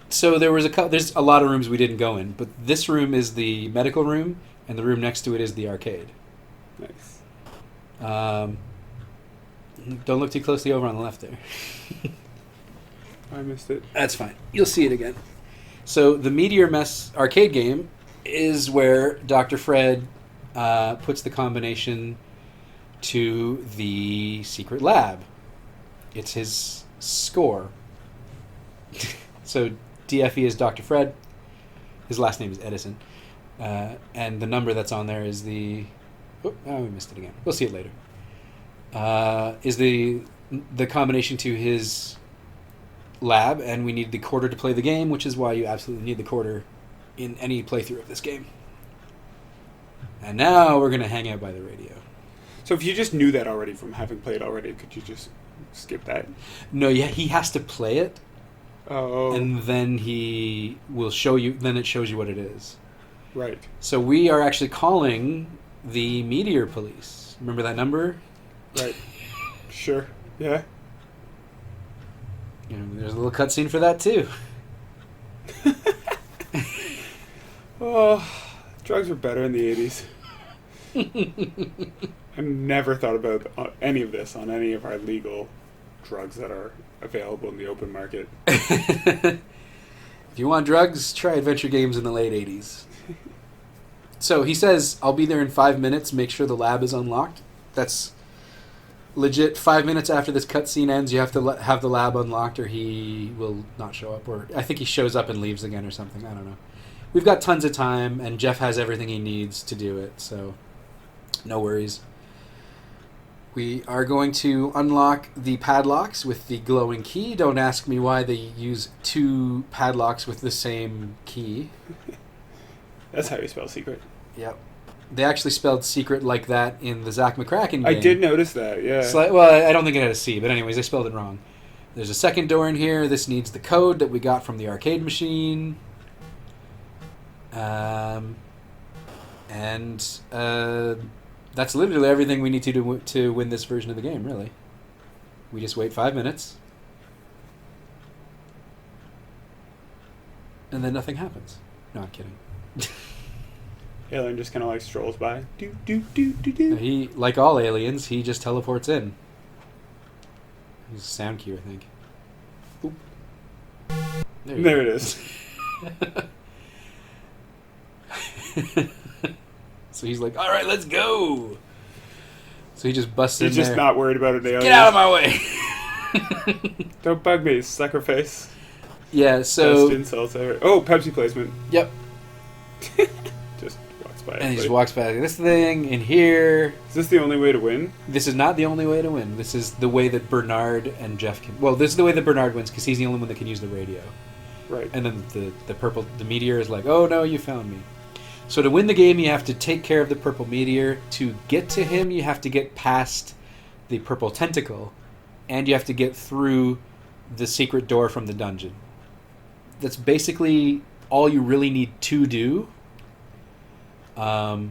So there's a lot of rooms we didn't go in, but this room is the medical room, and the room next to it is the arcade. Nice. Don't look too closely over on the left there. I missed it. That's fine. You'll see it again. So the Meteor Mess arcade game is where Dr. Fred puts the combination to the secret lab. It's his score. So DFE is Dr. Fred. His last name is Edison. And the number that's on there is the... Oh, we missed it again. We'll see it later. Is the combination to his lab, and we need the quarter to play the game, which is why you absolutely need the quarter in any playthrough of this game. And now we're going to hang out by the radio. So if you just knew that already from having played already, could you just skip that? No, yeah, he has to play it, Oh, and then he will show you. Then it shows you what it is. right. So we are actually calling the Meteor Police. Remember that number? Right. Sure. Yeah. You know, there's a little cutscene for that too. Oh, drugs were better in the 80s. I never thought about any of this on any of our legal drugs that are available in the open market. If you want drugs, try adventure games in the late 80s. So he says, I'll be there in 5 minutes, make sure the lab is unlocked. That's legit. 5 minutes after this cutscene ends, you have to have the lab unlocked or he will not show up. Or I think he shows up and leaves again or something. I don't know. We've got tons of time, and Jeff has everything he needs to do it, so no worries. We are going to unlock the padlocks with the glowing key. Don't ask me why they use 2 padlocks with the same key. That's how you spell secret. Yep. They actually spelled secret like that in the Zach McCracken game. I did notice that, yeah. Well, I don't think it had a C, but anyways, they spelled it wrong. There's a second door in here. This needs the code that we got from the arcade machine. That's literally everything we need to do to win this version of the game, really. We just wait 5 minutes. And then nothing happens. No, I'm kidding. Alien just kind of like strolls by. Do, do, do, do, do. He, like all aliens, he just teleports in. He's a sound cue, I think. Oop. There it is. So he's like, all right, let's go. So he just busts in He's there. just not worried about an alien. Get out of my way. Don't bug me, sucker face. Yeah, so... Best insults ever. Oh, Pepsi placement. Yep. Just walks by. And he just walks by this thing in here. Is this the only way to win? This is not the only way to win. This is the way that Bernard and Jeff can... Well, this is the way that Bernard wins because he's the only one that can use the radio. Right. And then the meteor is like, oh no, you found me. So to win the game, you have to take care of the purple meteor. To get to him, you have to get past the purple tentacle. And you have to get through the secret door from the dungeon. That's basically all you really need to do. You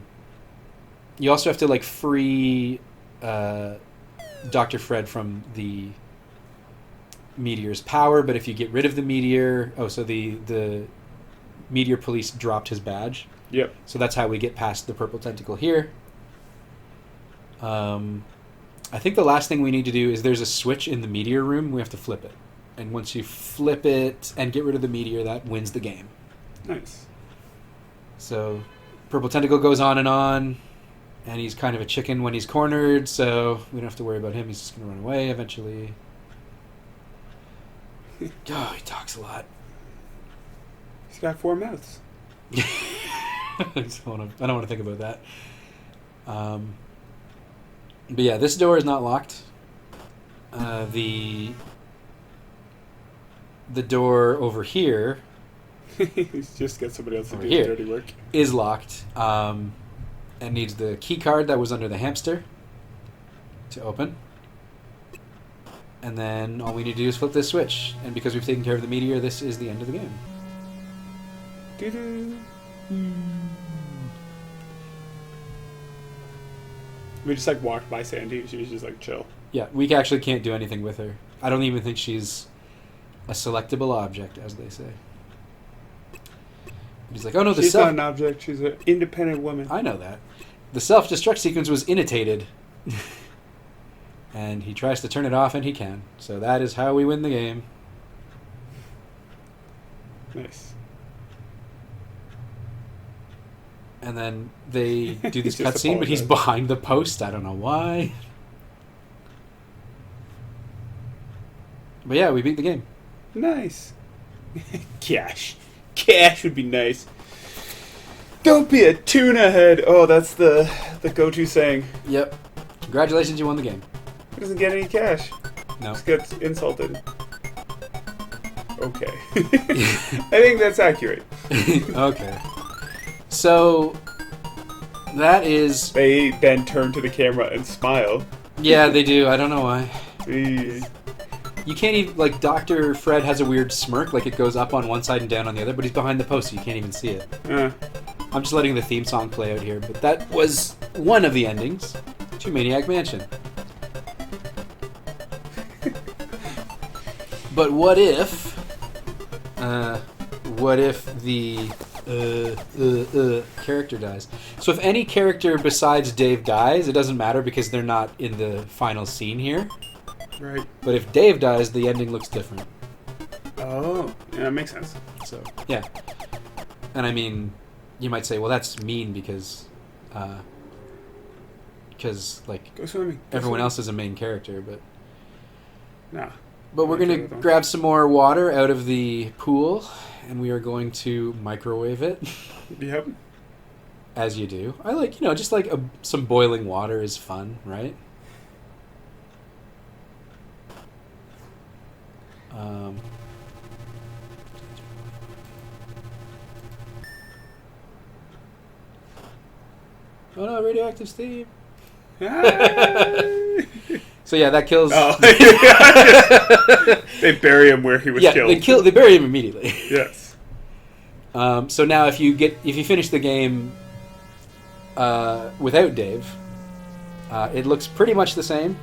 also have to like free Dr. Fred from the meteor's power, but if you get rid of the meteor... Oh, so the meteor police dropped his badge. Yep. So that's how we get past the purple tentacle here. I think the last thing we need to do is there's a switch in the meteor room. We have to flip it. And once you flip it and get rid of the meteor, that wins the game. Nice. So purple tentacle goes on, and he's kind of a chicken when he's cornered, so we don't have to worry about him. He's just going to run away eventually. Oh, he talks a lot. He's got 4 mouths. I don't want to think about that. But yeah, this door is not locked. The door over here... He's just got somebody else to do here the dirty work. Is locked. And needs the key card that was under the hamster to open. And then all we need to do is flip this switch. And because we've taken care of the meteor, this is the end of the game. Doo-doo. We just like walked by Sandy. She was just like chill. Yeah, we actually can't do anything with her. I don't even think she's a selectable object, as they say. He's like, oh no, she's not an object. She's an independent woman. I know that. The self-destruct sequence was initiated. And he tries to turn it off, and he can. So that is how we win the game. Nice. And then they do this Just cutscene, but he's apologize. behind the post. I don't know why. But yeah, we beat the game. Nice. Cash. Cash would be nice. Don't be a tuna head. Oh, that's the go-to saying. Yep. Congratulations, you won the game. He doesn't get any cash. No. Just gets insulted. Okay. I think that's accurate. Okay. So, that is... They then turn to the camera and smile. Yeah, they do. I don't know why. Eee. You can't even... Like, Dr. Fred has a weird smirk. Like, it goes up on one side and down on the other, but he's behind the post, so you can't even see it. I'm just letting the theme song play out here, but that was one of the endings to Maniac Mansion. But what if the character dies? So if any character besides Dave dies, it doesn't matter because they're not in the final scene here. Right. But if Dave dies, the ending looks different. Oh, Yeah, that makes sense. So, yeah. And I mean, you might say, well, that's mean because like, Go swimming. everyone else is a main character, but... Nah. But we're going to grab some more water out of the pool, and we are going to microwave it. Yep. As you do. I like, just like some boiling water is fun, right? Oh no, radioactive steam. So yeah, that kills. Oh. They bury him where he was killed. They bury him immediately. Yes. So now, if you finish the game without Dave, it looks pretty much the same.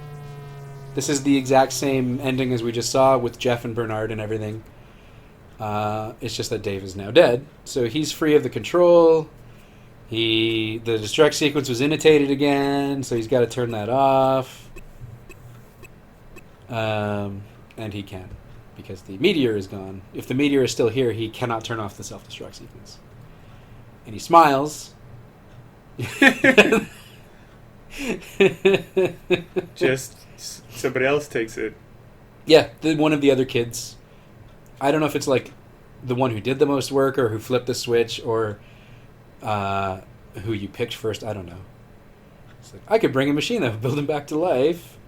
This is the exact same ending as we just saw with Jeff and Bernard and everything. It's just that Dave is now dead, so he's free of the control. The destruct sequence was annotated again, so he's got to turn that off. And he can, because the meteor is gone. If the meteor is still here, he cannot turn off the self-destruct sequence. And he smiles. Just somebody else takes it. Yeah, one of the other kids. I don't know if it's like the one who did the most work or who flipped the switch or who you picked first. I don't know. It's like, I could bring a machine that would build him back to life.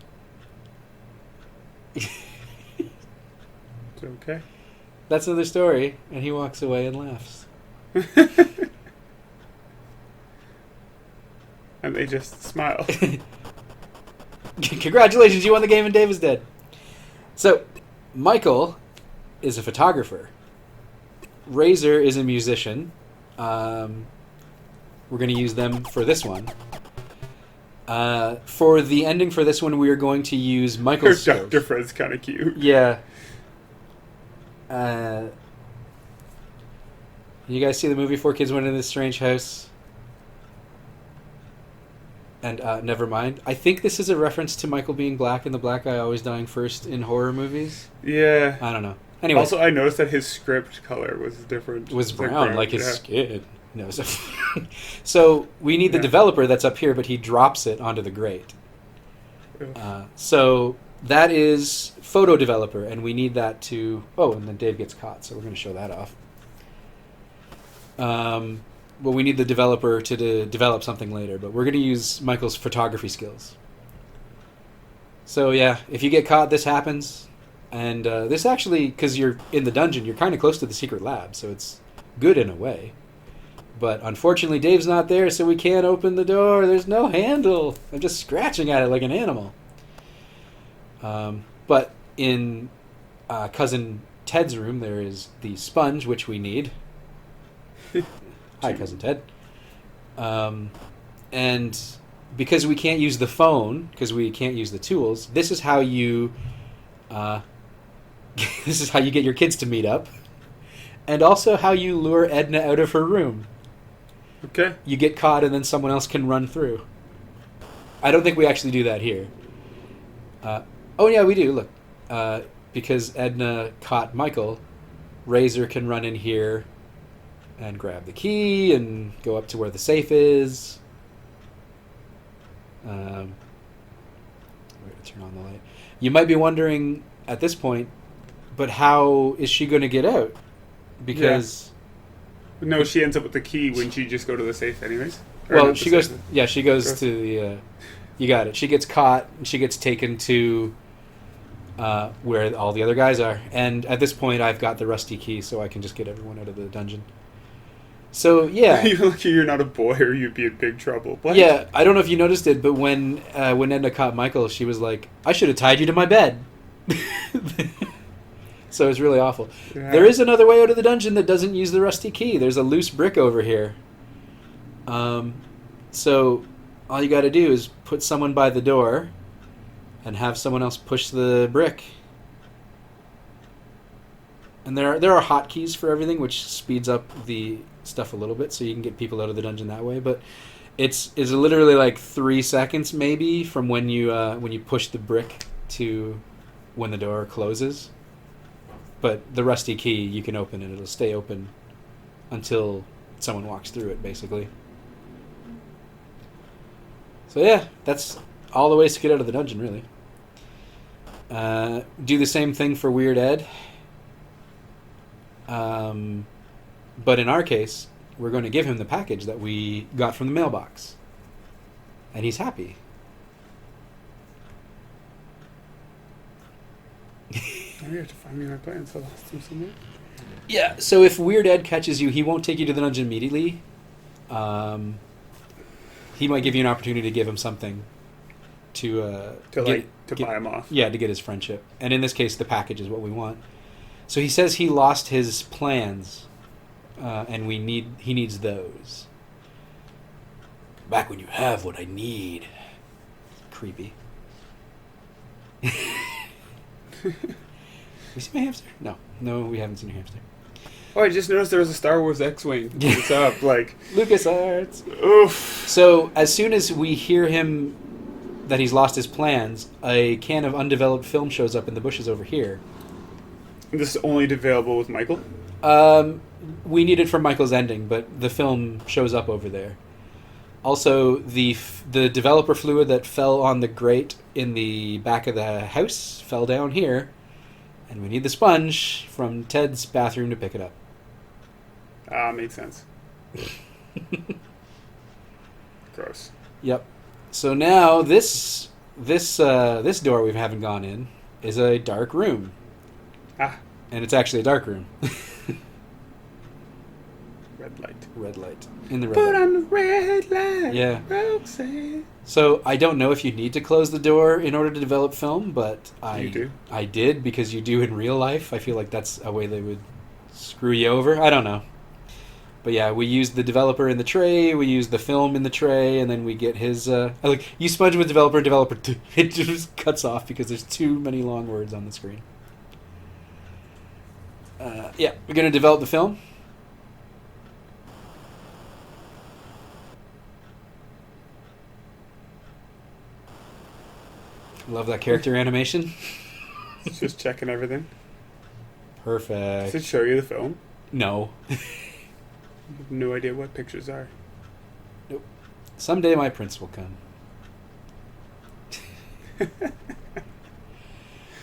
It's okay. That's another story. And he walks away and laughs. And they just smile. Congratulations, you won the game and Dave is dead. So, Michael is a photographer. Razor is a musician. We're going to use them for this one. For the ending for this one, we are going to use Michael's Her doctor friend's kind of cute. Yeah. You guys see the movie Four Kids Went into This Strange House? And never mind. I think this is a reference to Michael being black and the black guy always dying first in horror movies. Yeah. I don't know. Anyway. Also, I noticed that his script color was different. It was brown, like his skin. No, so we need the developer that's up here, but he drops it onto the grate. So that is photo developer, and we need that to... Oh, and then Dave gets caught, so we're going to show that off. Well, we need the developer to develop something later, but we're going to use Michael's photography skills. So yeah, if you get caught, this happens. And this actually, because you're in the dungeon, you're kind of close to the secret lab, so it's good in a way. But unfortunately, Dave's not there, so we can't open the door. There's no handle. I'm just scratching at it like an animal. But in Cousin Ted's room, there is the sponge, which we need. Hi, Cousin Ted. And because we can't use the phone, because we can't use the tools, this is how you... this is how you get your kids to meet up. And also how you lure Edna out of her room. Okay. You get caught and then someone else can run through. I don't think we actually do that here. Oh yeah, we do. Look. Because Edna caught Michael, Razor can run in here and grab the key and go up to where the safe is. We're going to turn on the light. You might be wondering at this point, but how is she going to get out? Because... No, she ends up with the key when she just go to the safe anyways. Well, she goes... Yeah, she goes to the... you got it. She gets caught, and she gets taken to where all the other guys are. And at this point, I've got the rusty key, so I can just get everyone out of the dungeon. So, yeah. You're lucky you're not a boy, or you'd be in big trouble. What? Yeah, I don't know if you noticed it, but when Edna caught Michael, she was like, I should have tied you to my bed. So it's really awful. Yeah. There is another way out of the dungeon that doesn't use the rusty key. There's a loose brick over here. So all you got to do is put someone by the door and have someone else push the brick. And there are hotkeys for everything, which speeds up the stuff a little bit, so you can get people out of the dungeon that way. But it's literally like 3 seconds maybe from when you push the brick to when the door closes. But the rusty key you can open, and it'll stay open until someone walks through it, basically. So yeah, that's all the ways to get out of the dungeon, really. Do the same thing for Weird Ed. But in our case, we're going to give him the package that we got from the mailbox. And he's happy. You have to find me my plans. I lost them somewhere. Yeah, so if Weird Ed catches you, he won't take you to the dungeon immediately. He might give you an opportunity to give him something to buy him off. Yeah, to get his friendship. And in this case, the package is what we want. So he says he lost his plans, and he needs those. Back when you have what I need. Creepy. You see my hamster? No, we haven't seen your hamster. Oh, I just noticed there was a Star Wars X-wing. What's up? Like LucasArts. Oof. So as soon as we hear him that he's lost his plans, a can of undeveloped film shows up in the bushes over here. This is only available with Michael? We need it for Michael's ending, but the film shows up over there. Also, the developer fluid that fell on the grate in the back of the house fell down here, and we need the sponge from Ted's bathroom to pick it up. Makes sense. Gross. Yep. So now this door we haven't gone in is a dark room. And it's actually a dark room. Red light. In the red Put light. on the red light. Yeah. Roxanne. So I don't know if you need to close the door in order to develop film, but You do? I did, because you do in real life. I feel like that's a way they would screw you over. I don't know. But yeah, we use the developer in the tray, we use the film in the tray, and then we get his... you sponge with developer. It just cuts off because there's too many long words on the screen. Yeah, we're going to develop the film. Love that character animation. It's just checking everything. Perfect. Does it show you the film? No. You have no idea what pictures are. Nope. Someday my prince will come.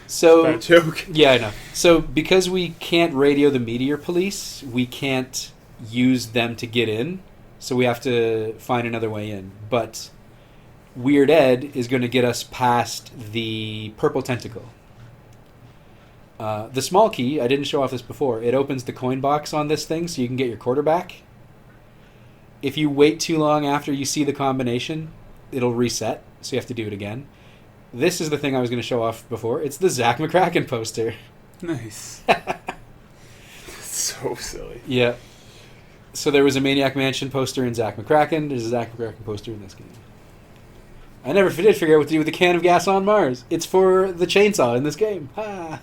So Bad joke. Yeah, I know. So because we can't radio the meteor police, we can't use them to get in. So we have to find another way in. But Weird Ed is going to get us past the purple tentacle. The small key, I didn't show off this before, it opens the coin box on this thing so you can get your quarter back. If you wait too long after you see the combination, it'll reset, so you have to do it again. This is the thing I was going to show off before. It's the Zach McCracken poster. Nice. So silly. Yeah. So there was a Maniac Mansion poster in Zach McCracken. There's a Zach McCracken poster in this game. I never did figure out what to do with the can of gas on Mars. It's for the chainsaw in this game. Ha!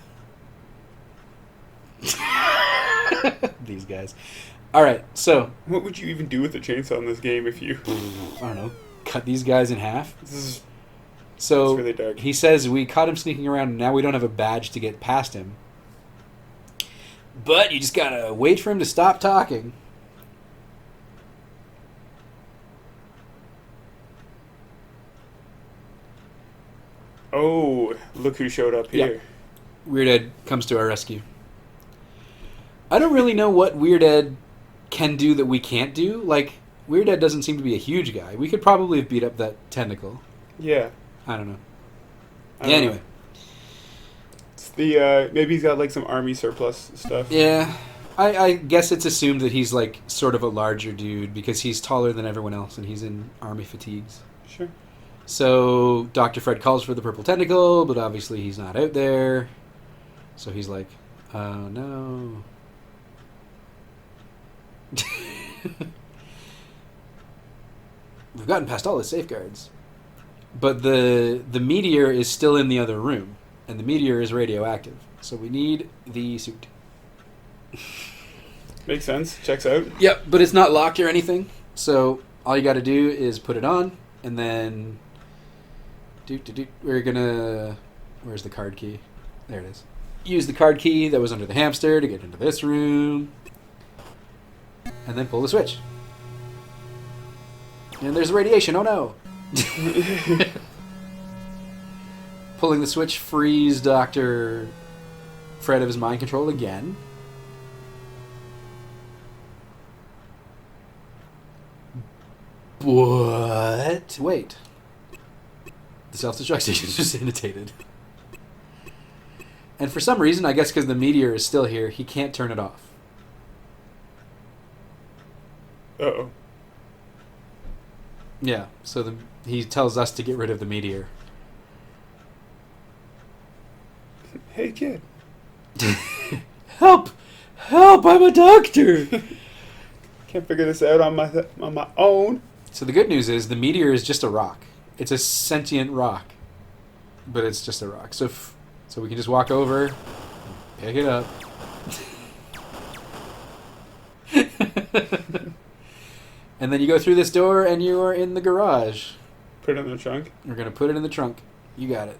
These guys. Alright, so... What would you even do with a chainsaw in this game if you... I don't know. Cut these guys in half? This is... So, It's really dark. he says we caught him sneaking around and now we don't have a badge to get past him. But you just gotta wait for him to stop talking. Oh, look who showed up here. Yep. Weird Ed comes to our rescue. I don't really know what Weird Ed can do that we can't do. Like, Weird Ed doesn't seem to be a huge guy. We could probably have beat up that tentacle. Yeah. I don't know. I don't know. Anyway. It's the, maybe he's got like some army surplus stuff. Yeah. I guess it's assumed that he's like sort of a larger dude because he's taller than everyone else and he's in army fatigues. Sure. So Dr. Fred calls for the purple tentacle, but obviously he's not out there. So he's like, oh no. We've gotten past all the safeguards. But the meteor is still in the other room, and the meteor is radioactive. So we need the suit. Makes sense. Checks out. Yep, but it's not locked or anything. So all you got to do is put it on, and then we're gonna. Where's the card key? There it is. use the card key that was under the hamster to get into this room, and then pull the switch. And there's radiation. Oh no! Pulling the switch frees Dr. Fred of his mind control again. What? Wait. The self-destruct station just annotated. And for some reason, I guess because the meteor is still here, he can't turn it off. Uh-oh. Yeah, so he tells us to get rid of the meteor. Hey, kid. Help! Help! I'm a doctor! Can't figure this out on my own. So the good news is the meteor is just a rock. It's a sentient rock. But it's just a rock. So we can just walk over, pick it up. And then you go through this door and you are in the garage. Put it in the trunk. We're going to put it in the trunk. You got it.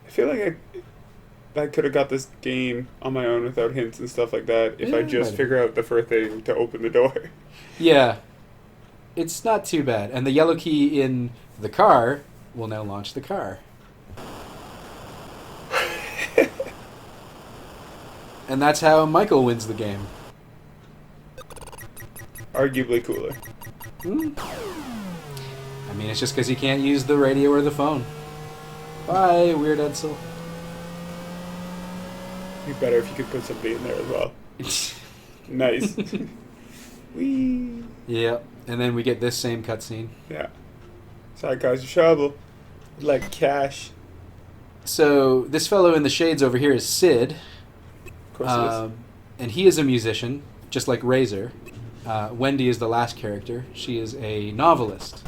I feel like I could have got this game on my own without hints and stuff like that if I just figure out the first thing to open the door. Yeah. It's not too bad. And the yellow key in the car will now launch the car. And that's how Michael wins the game. Arguably cooler. I mean, it's just because you can't use the radio or the phone. Bye, Weird Edsel. It'd be better if you could put somebody in there as well. Nice. Whee! Yeah, and then we get this same cutscene. Yeah. Side cars trouble. Like cash. So, this fellow in the shades over here is Sid. Of course it is. And he is a musician, just like Razor. Wendy is the last character. She is a novelist.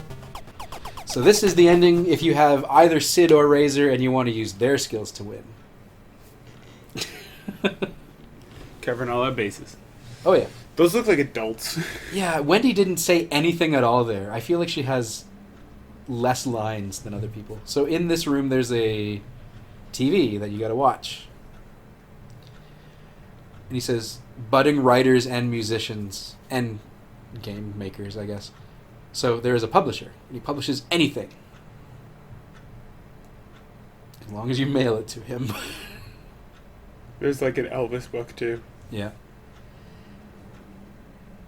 So this is the ending if you have either Sid or Razor and you want to use their skills to win. Covering all our bases. Oh, yeah. Those look like adults. Yeah, Wendy didn't say anything at all there. I feel like she has less lines than other people. So in this room, there's a TV that you got to watch. And he says, budding writers and musicians and game makers, I guess. So there is a publisher, and he publishes anything. As long as you mail it to him. There's like an Elvis book, too. Yeah.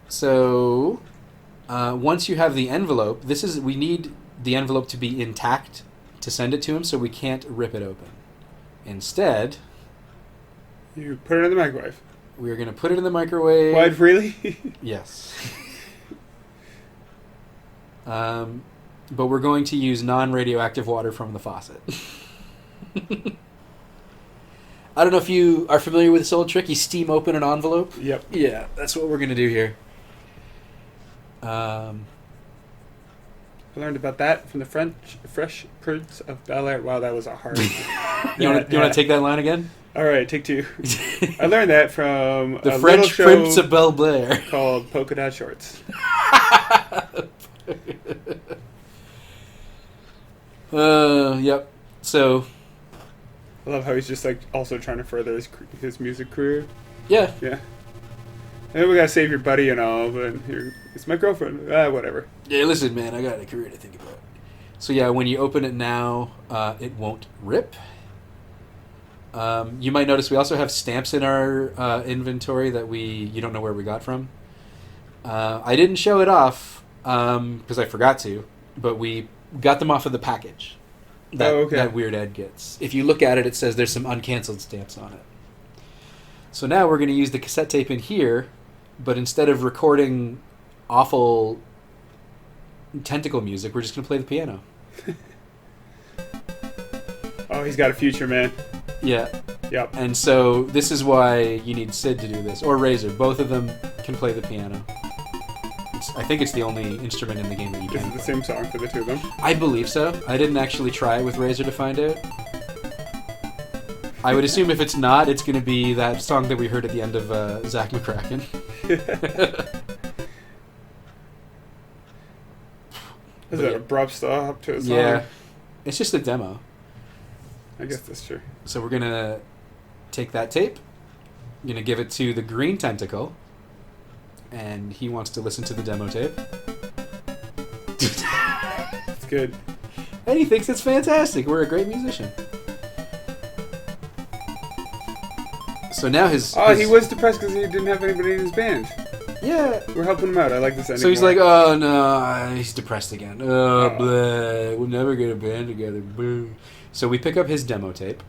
So, once you have the envelope, we need the envelope to be intact to send it to him, so we can't rip it open. Instead, you put it in the microwave. We're going to put it in the microwave. Wide freely? Yes. But we're going to use non-radioactive water from the faucet. I don't know if you are familiar with this old trick. You steam open an envelope. Yep. Yeah, that's what we're going to do here. I learned about that from the Fresh Prince of Bel-Air. Wow, that was a hard... You want to take that line again? All right, take two. I learned that from the a French little show Prince of Bel-Air called Polka Dot Shorts. Yep. So, I love how he's just like also trying to further his music career. Yeah. Yeah. And we gotta save your buddy and all, but it's my girlfriend. Whatever. Yeah, listen, man, I got a career to think about. So yeah, when you open it now, it won't rip. You might notice we also have stamps in our inventory that you don't know where we got from. I didn't show it off because I forgot to, but we got them off of the package that Weird Ed gets. If you look at it, it says there's some uncanceled stamps on it. So now we're going to use the cassette tape in here, but instead of recording awful tentacle music, we're just going to play the piano. Oh, he's got a future, man. Yeah. Yep. And so this is why you need Sid to do this, or Razor. Both of them can play the piano. I think it's the only instrument in the game that you can. Is it the same song for the two of them? I believe so. I didn't actually try it with Razor to find out. I would assume if it's not, it's going to be that song that we heard at the end of Zach McCracken. Is that an abrupt stop to a song? Yeah. It's just a demo. I guess that's true. So we're going to take that tape. I'm going to give it to the green tentacle. And he wants to listen to the demo tape. It's good. And he thinks it's fantastic. We're a great musician. So now his... He was depressed because he didn't have anybody in his band. Yeah. We're helping him out. I like this ending. So he's more. like, oh no, he's depressed again. Oh, bleh. We'll never get a band together. Boo. So we pick up his demo tape.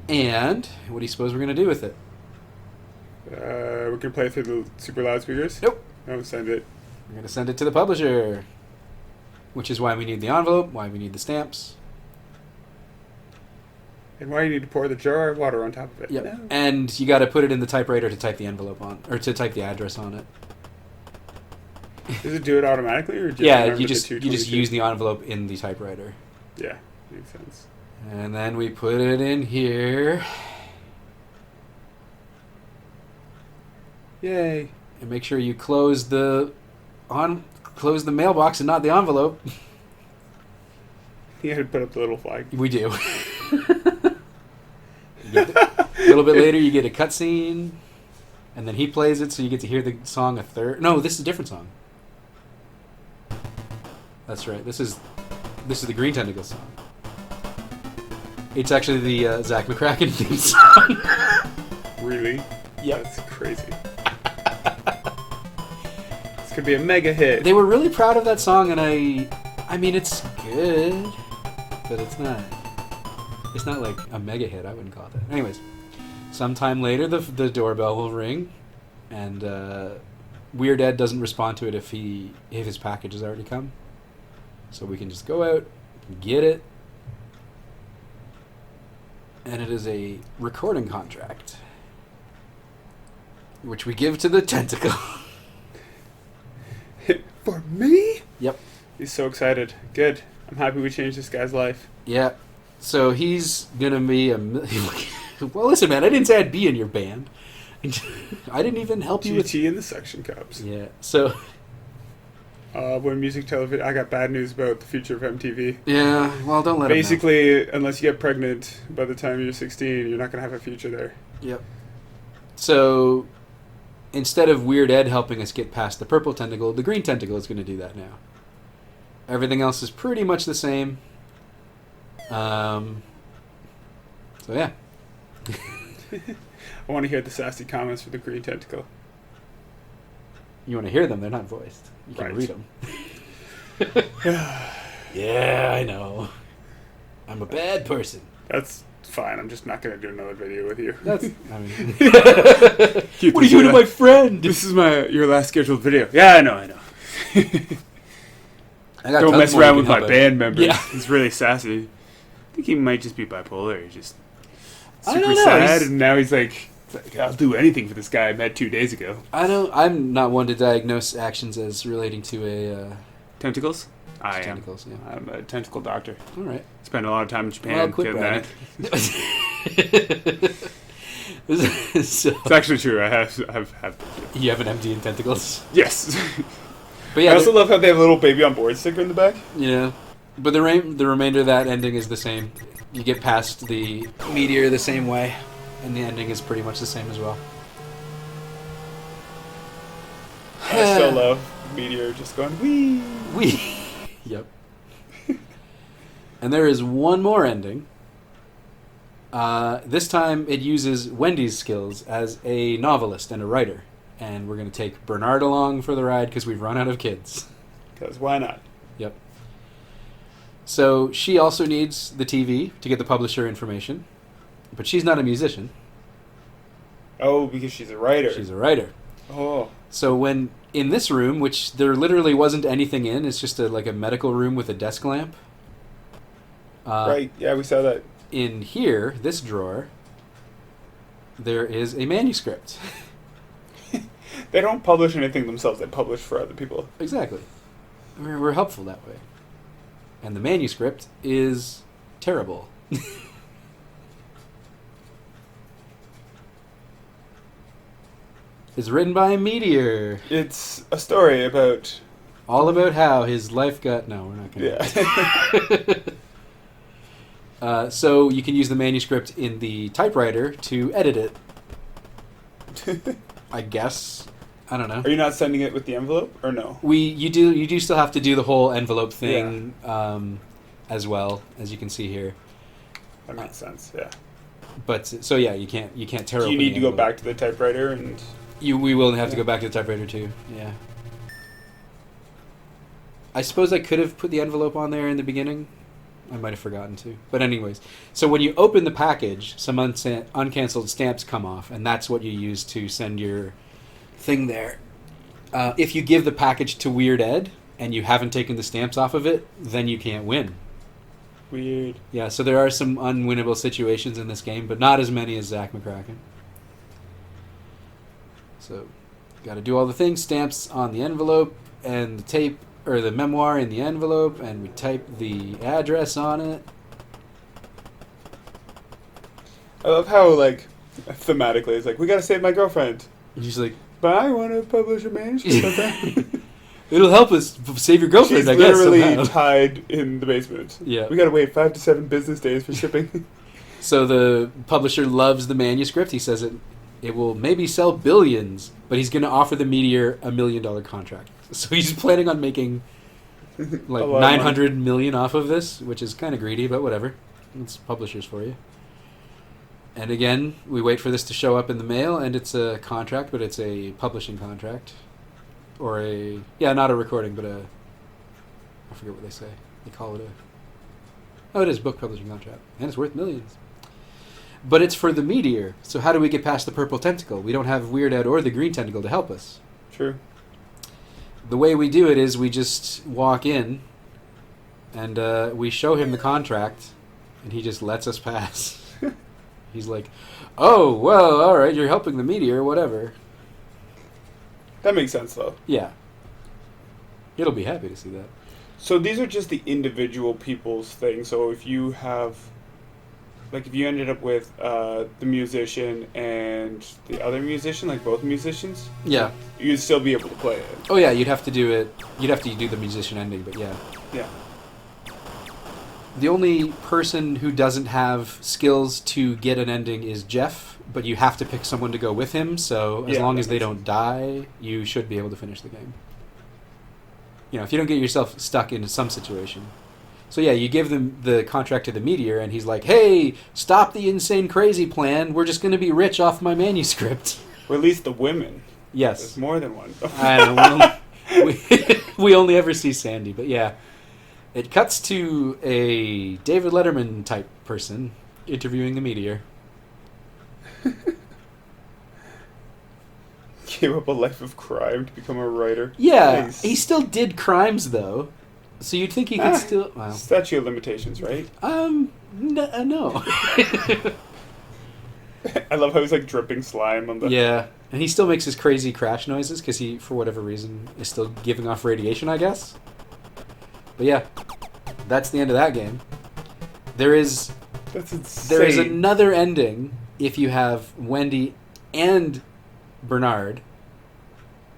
And what do you suppose we're going to do with it? We're going to play it through the super loudspeakers? Nope. No, send it. We're going to send it to the publisher. Which is why we need the envelope, why we need the stamps. And why you need to pour the jar of water on top of it. Yep. No. And you got to put it in the typewriter to type the envelope on, or to type the address on it. Does it do it automatically, or do Yeah, remember you the just 222? use the envelope in the typewriter. Yeah, makes sense. And then we put it in here. Yay. And make sure you close the mailbox and not the envelope. You had to put up the little flag. We do. A little bit later, you get a cutscene, and then he plays it, so you get to hear the song a third. No, this is a different song. That's right. This is the Green Tentacle song. It's actually the Zach McCracken theme song. Really? Yep. That's crazy. This could be a mega hit. They were really proud of that song, and I mean, it's good, but it's not like a mega hit. I wouldn't call it that. Anyways, sometime later, the doorbell will ring, and Weird Ed doesn't respond to it if his package has already come. So we can just go out, get it, and it is a recording contract, which we give to the tentacle. For me? Yep. He's so excited. Good. I'm happy we changed this guy's life. Yeah. So he's gonna be well, listen, man. I didn't say I'd be in your band. I didn't even help you with GT and the suction cups. Yeah. So. When music television, I got bad news about the future of MTV. Yeah. Well, don't let him know. Basically, unless you get pregnant by the time you're 16, you're not gonna have a future there. Yep. So, instead of Weird Ed helping us get past the purple tentacle, the green tentacle is going to do that now. Everything else is pretty much the same. So yeah. I want to hear the sassy comments for the green tentacle. You want to hear them? They're not voiced. You can Right. read them. Yeah, I know. I'm a bad person. That's fine. I'm just not going to do another video with you. That's. I mean. Keep What are this you doing to your my friend? This is your last scheduled video. Yeah, I know. I got Don't tons mess more around you with can my help band out. members. Yeah. He's really sassy. I think he might just be bipolar. He's just I super don't know. sad, He's- and now he's like, I'll do anything for this guy I met 2 days ago. I'm not one to diagnose actions as relating to a Tentacles? I am. tentacles. Yeah. I'm a tentacle doctor. All right. Spent a lot of time in Japan Well, quit getting bragging. that. So, It's actually true. I have you have an MD in tentacles. yes. But yeah, I also love how they have a little baby on board sticker in the back. yeah. But the remainder of that ending is the same. You get past the meteor the same way, and the ending is pretty much the same as well. I still love Meteor just going wee. Yep. And there is one more ending. This time it uses Wendy's skills as a novelist and a writer. And we're going to take Bernard along for the ride because we've run out of kids. Because why not? Yep. So she also needs the TV to get the publisher information. But she's not a musician. Oh, because she's a writer. She's a writer. Oh. So when in this room, which there literally wasn't anything in, it's just like a medical room with a desk lamp. Right, yeah, we saw that. In here, this drawer, there is a manuscript. They don't publish anything themselves, they publish for other people. Exactly. We're helpful that way. And the manuscript is terrible. It's written by a meteor. It's a story about... All about how his life got... No, we're not going to... Yeah. So you can use the manuscript in the typewriter to edit it. I guess. I don't know. Are you not sending it with the envelope or no? You do still have to do the whole envelope thing as well, as you can see here. That makes sense. Yeah. But so yeah, you can't tear Do open you need the to go envelope. back to the typewriter and? We will have to go back to the typewriter too. Yeah. I suppose I could have put the envelope on there in the beginning. I might have forgotten to. But anyways, so when you open the package, some uncancelled stamps come off, and that's what you use to send your thing there. If you give the package to Weird Ed and you haven't taken the stamps off of it, then you can't win. Weird. Yeah, so there are some unwinnable situations in this game, but not as many as Zach McCracken. So, got to do all the things. Stamps on the envelope and the tape, or the memoir in the envelope, and we type the address on it. I love how, like, thematically, it's like, we gotta save my girlfriend. And she's like, But I want to publish a manuscript of that. it'll help us save your girlfriend, She's I guess. literally Somehow. tied in the basement. Yeah. We gotta wait 5 to 7 business days for shipping. So the publisher loves the manuscript. He says it will maybe sell billions, but he's going to offer the Meteor $1 million contract. So he's planning on making like A lot of 900 million off of this, which is kind of greedy, but whatever. It's publishers for you. And again, we wait for this to show up in the mail, and it's a contract, but it's a publishing contract. Or not a recording, but I forget what they say. They call it it is book publishing contract. And it's worth millions. But it's for the Meteor, so how do we get past the purple tentacle? We don't have Weird Ed or the green tentacle to help us. True. The way we do it is we just walk in, and we show him the contract, and he just lets us pass. He's like, oh, well, all right, you're helping the Meteor, whatever. That makes sense, though. Yeah. It'll be happy to see that. So these are just the individual people's thing. So if you have, like, if you ended up with the musician and the other musician, like both musicians, Yeah. you'd still be able to play it. Oh, yeah, you'd have to do it. You'd have to do the musician ending, but yeah. Yeah. The only person who doesn't have skills to get an ending is Jeff, but you have to pick someone to go with him, so as long as they don't die, you should be able to finish the game. You know, if you don't get yourself stuck into some situation. So yeah, you give them the contract to the Meteor, and he's like, hey, stop the insane crazy plan, we're just going to be rich off my manuscript. Or at least the women. Yes. There's more than one. I don't know. We only ever see Sandy, but yeah. It cuts to a David Letterman type person interviewing the Meteor. Gave up a life of crime to become a writer. Yeah, Nice. he still did crimes though, so you'd think he could still. Well, Statute of limitations, right? no. I love how he's like dripping slime on the. Yeah, and he still makes his crazy crash noises because he, for whatever reason, is still giving off radiation, I guess. But yeah, that's the end of that game. There is That's insane. There is another ending if you have Wendy and Bernard,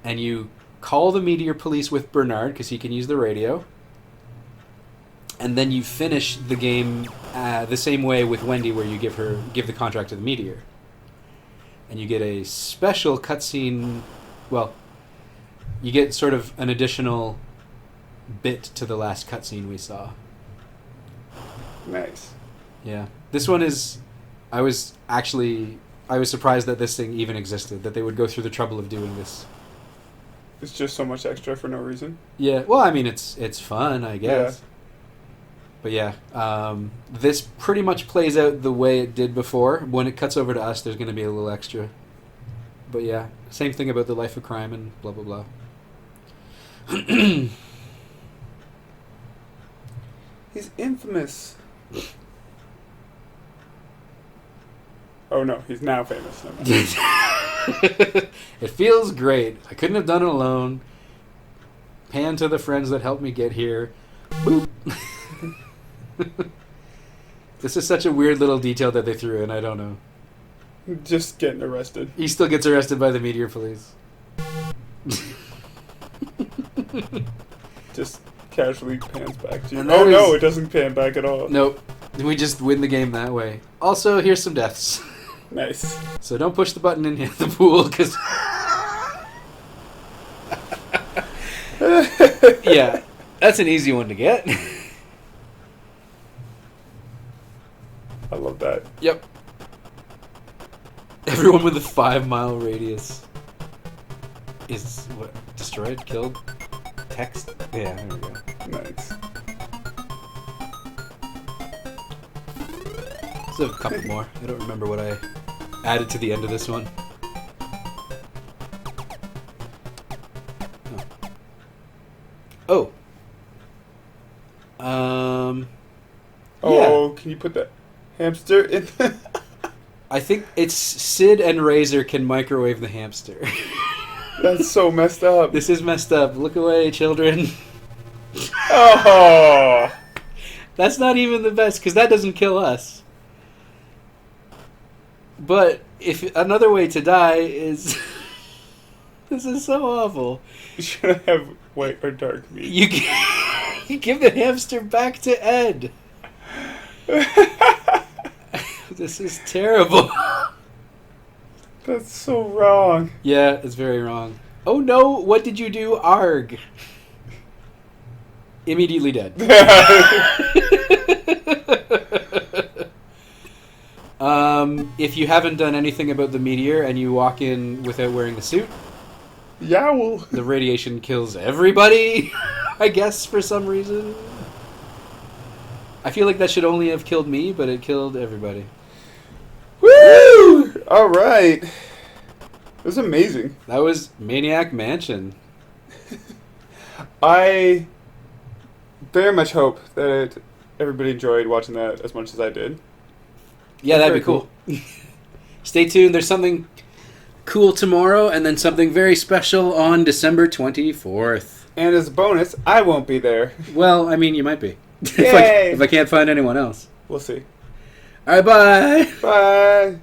and you call the Meteor Police with Bernard because he can use the radio, and then you finish the game the same way with Wendy, where you give the contract to the Meteor, and you get a special cutscene. Well, you get sort of an additional bit to the last cutscene we saw. Nice. Yeah, this one is. I was surprised that this thing even existed. That they would go through the trouble of doing this. It's just so much extra for no reason. Yeah, well, I mean, it's fun, I guess. Yeah. But yeah, this pretty much plays out the way it did before. When it cuts over to us, there's going to be a little extra. But yeah, same thing about the life of crime and blah blah blah. He's infamous. Oh no, he's now famous. Never mind. It feels great. I couldn't have done it alone. Pan to the friends that helped me get here. Boop. This is such a weird little detail that they threw in. I don't know. Just getting arrested. He still gets arrested by the Meteor Police. Just casually pans back to you. And Oh that no, is- it doesn't pan back at all. Nope. And we just win the game that way. Also, here's some deaths. Nice. So don't push the button in the pool, because... yeah, that's an easy one to get. I love that. Yep. Everyone with a 5-mile radius is, what, destroyed, killed, text? Yeah, there we go. Nice. So a couple more. I don't remember what I added to the end of this one. Oh. Oh, Yeah. can you put that hamster in? I think it's Sid and Razor can microwave the hamster. That's so messed up. This is messed up. Look away, children. Oh. That's not even the best, because that doesn't kill us. But if another way to die is... This is so awful. You should have white or dark meat. You give the hamster back to Ed. This is terrible. That's so wrong. Yeah, it's very wrong. Oh no, what did you do, Arg? Immediately dead. If you haven't done anything about the meteor and you walk in without wearing the suit, Yowl. the radiation kills everybody, I guess, for some reason. I feel like that should only have killed me, but it killed everybody. Woo! All right. It was amazing. That was Maniac Mansion. I very much hope that everybody enjoyed watching that as much as I did. Yeah, that'd Very be cool. Stay tuned. There's something cool tomorrow, and then something very special on December 24th. And as a bonus, I won't be there. Well, I mean, you might be. Yay! if I can't find anyone else. We'll see. All right, bye. Bye.